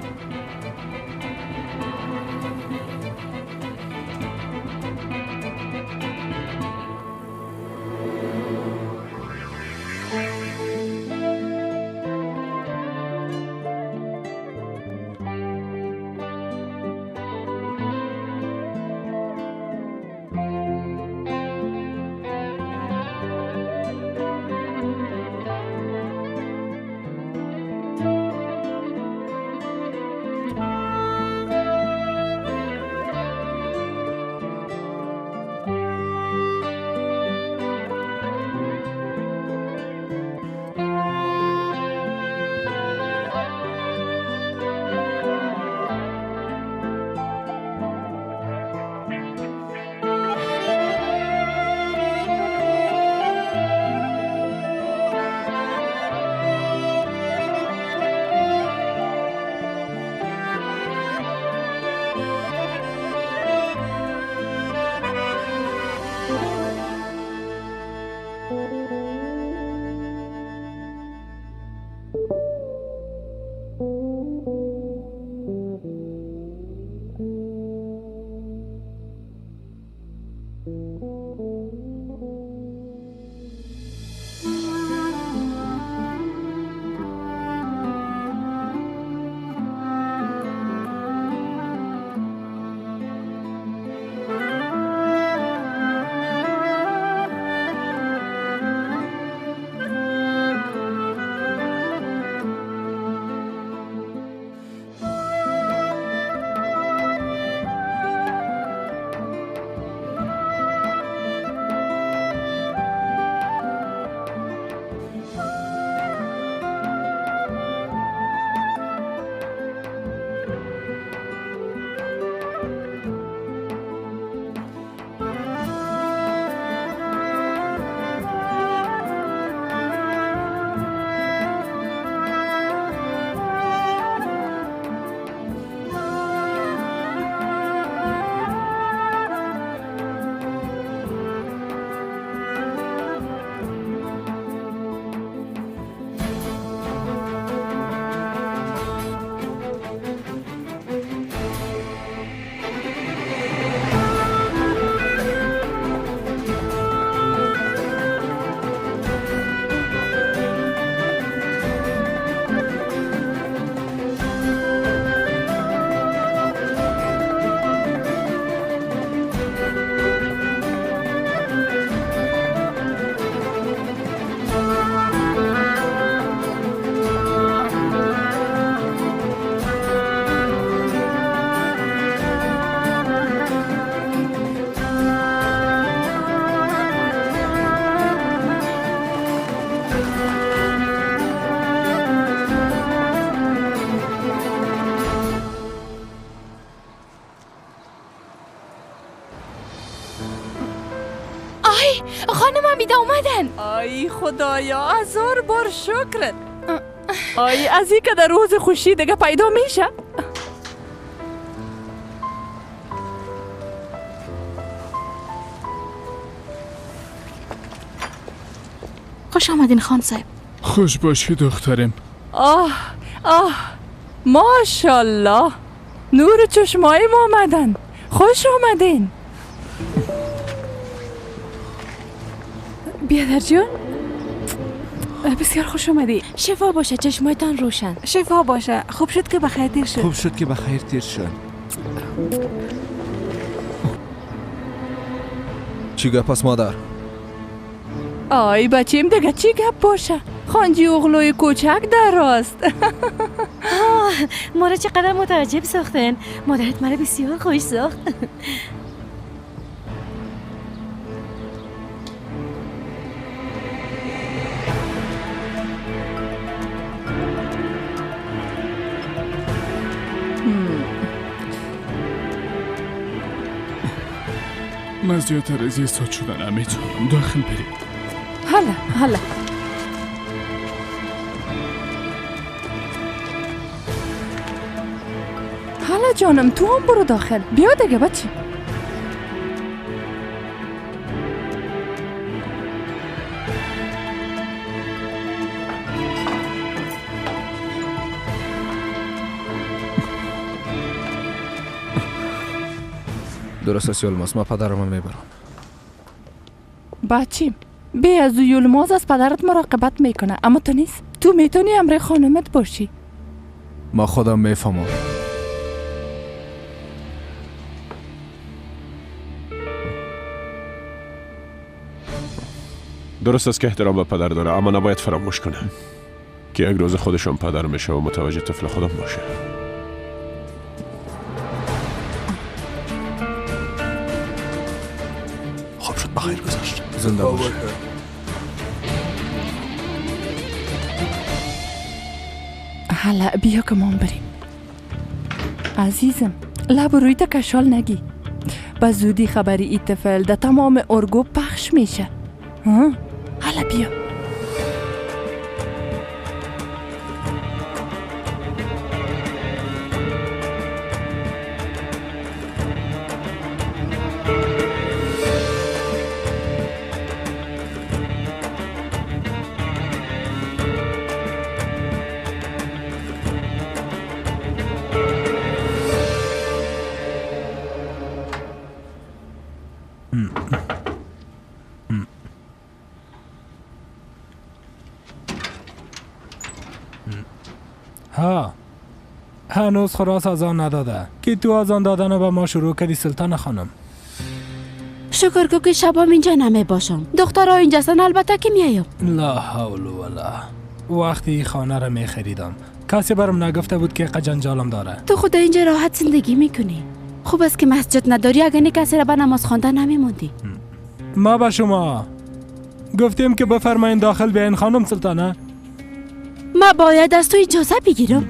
H: خانم حمیده اومدن.
D: آی خدایا 1000 بار شکرت. آی از این که در روز خوشی دیگه پیدا میشه.
K: خوش آمدین خان صاحب.
J: خوش باشی دخترم.
D: آه ماشاءالله، نور چشمای ما آمدن. خوش آمدین.
S: بیادر جون بسیار خوش آمدی.
K: شفا باشه، چشمایتان روشن.
F: شفا باشه. خوب شد که بخیر تیر شد.
N: خوب شد که بخیر تیر شد. چی گپ است مادر؟
D: آی بچیم دیگه چی گپ باشه؟ خانجی اغلوی کوچک در راست.
A: ما را چقدر متعجب ساختن. مادرت مرا بسیار خوش ساخت.
J: من زیادتر از ایستاد شدن نمیتونم. داخل برید.
D: حالا جانم، تو هم برو داخل. بیا دیگه بچه.
G: درست است یلماس، ما پدرم میبرم.
D: بچیم بی از یلماز از پدرت مراقبت میکنه، اما تو نیست. تو میتونی امر خانمت باشی.
G: ما خودم میفهمم.
I: درست است که احترام به پدر داره، اما نباید فراموش کنه که یک روز خودشون پدر میشه و متوجه طفل خودم باشه.
N: خوب شد بخیر گذاشت.
G: زنده باشه.
D: حالا بیا که ما بریم. عزیزم لب روی تا کشال نگی. با زودی خبری ای طفل در تمام ارگو پخش میشه. حالا بیا.
E: هنوز خراس از آن نداده که تو از آن دادن به ما شروع کردی سلطان خانم.
K: شکر کو که شبام اینجا نمی باشم. دخترها اینجا هستن، البته که میایم.
E: لا حول ولا. وقتی خانه را می خریدم کسی برام نگفته بود که جنجالم داره.
K: تو خود اینجا راحت زندگی میکنی. خوب است که مسجد نداری، اگر کسی را به نماز خواندن نمیموندی.
E: ما به شما گفتیم که بفرمایین داخل بیاین خانم سلطانه.
K: ما باید از تو اجازه بگیرم.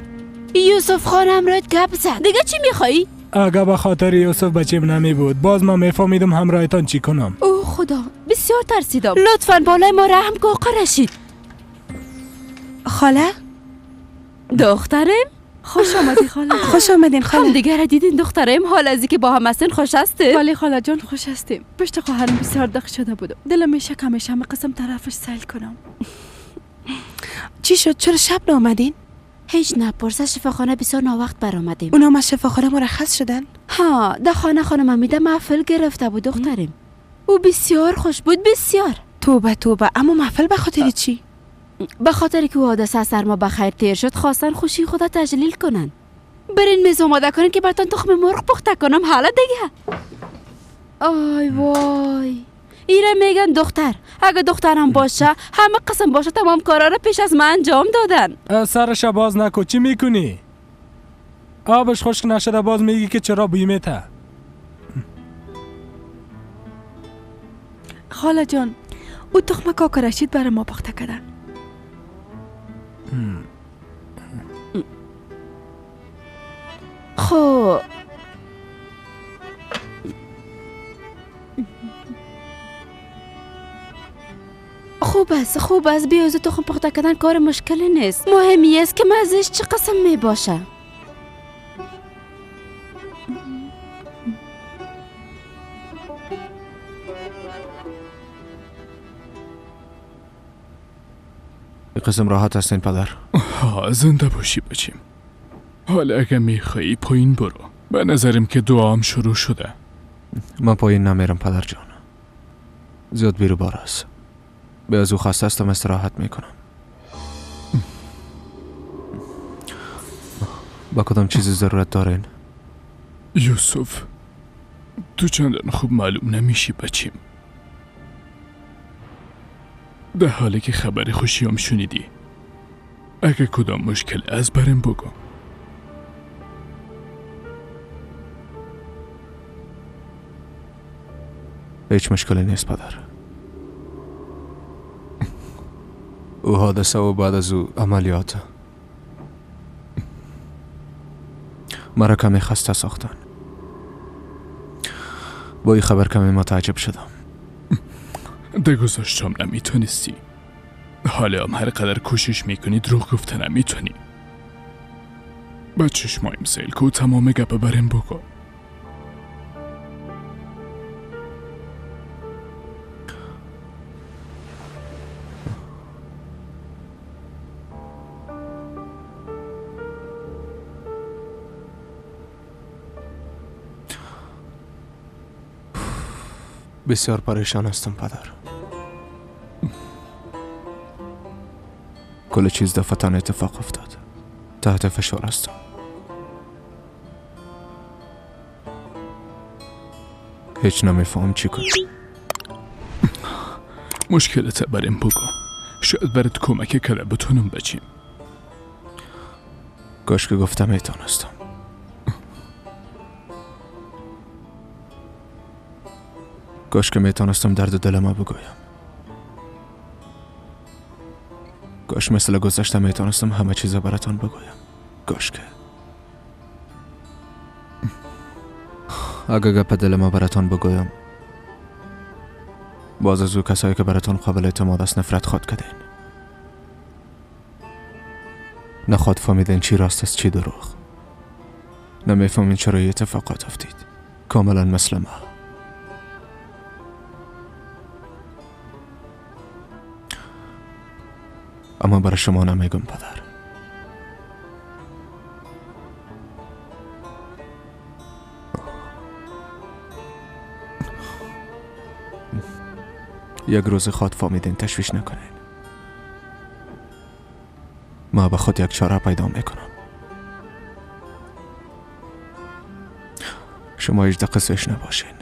K: یوسف خانم را گپ زد. دیگه چی میخوایی؟
E: اگه به خاطر یوسف بچیم نمی بود باز ما میفهمیدم همراهتان چی کنم.
K: اوه خدا، بسیار ترسیدم. لطفاً بالای ما رحم کن آقا رشید.
F: خاله؟
K: دخترم؟
F: خوش آمدی خاله. خوش آمدین خاله.
K: هم دیگه را دیدین دخترم؟ حال ازی که با هم هستین خوش هسته؟
S: ولی خاله جان خوش هستیم. پشت خواهرم بسیار دق شده بودم. دلم میشه کمش همه قسم طرفش سیل کنم.
F: چی شد؟ چرا شب نامدین؟
K: هیچ نپرسه، شفاخانه بسیار ناوقت برآمدیم.
F: اونام از شفاخانه مرخص شدن؟
K: ها، در خانه خانم حمیده محفل گرفته بود دخترم. او بسیار خوش بود، بسیار.
F: توبه، اما محفل به خاطر چی؟
K: به خاطر که حادثه سر ما بخیر تیر شد خواستن خوشی خدا تجلیل کنن. برین میز آماده کنین که براتون تخم مرغ پخته کنم. حالا دیگه آی وای، ایره میگن دختر. اگه دخترم باشه همه قسم باشه تمام کارا رو پیش از من انجام دادن.
E: سرش باز نکو، چی میکنی؟ آبش خشک نشده باز میگی که چرا بیمیته؟
S: خاله جان او تخم کاکا رشید برای ما پخته کردن.
K: خب خوب است بیوزو تخم پخته کردن کار مشکلی نیست. مهمی است که مزهش چه قسم می باشه.
G: این قسم راحت هستین پدر؟
J: زنده باشی بچیم. حالا اگه میخوایی پایین برو. به نظرم که دعام شروع شده.
G: من پایین نمیرم پدر جان. زیاد بیرو بار است. به از او خسته هستم استراحت میکنم. با کدام چیزی ضرورت دارین؟
J: یوسف تو چندان خوب معلوم نمیشی بچیم. در حالی که خبر خوشیام شنیدی اگه کدام مشکل از برم بگو.
G: هیچ مشکلی نیست پدر. او حادثه و بعد از او عملیات مرا کمی خسته ساختن. با این خبر کمی متعجب شدم.
J: دگذاشتم نمیتونستی. حالا هم هر قدر کوشش میکنی دروغ گفته نمیتونی. با چشمایم سیل که تمام گپ برم بگو.
G: بسیار پریشان هستم پدر. کل چیز دفتن اتفاق افتاد. تحت فشار هستم. هیچ نمیفهم چی کنم.
J: مشکلت برم بگو. شاید برات کمک کرده بتونم بچیم.
G: کاش که گفتم میتونستم. کاش که میتونستم درد دلم بگویم. کاش مثل گذشته میتونستم همه چیز براتون بگویم. کاش که اگه گپ دلم براتون بگویم باز از او کسایی که براتون قابل اعتماد است نفرت خواد کردین. نخواد فهمیدین چی راست است چی دروغ. نمیفهمین چرا یه اتفاقات افتید. کاملا مثل ما. اما برای شما نمیگم پدر. یک روز خود فهمیدین تشویش نکنین. ما به خود یک چاره پیدا میکنم. شما هیچ دقیقش نباشین.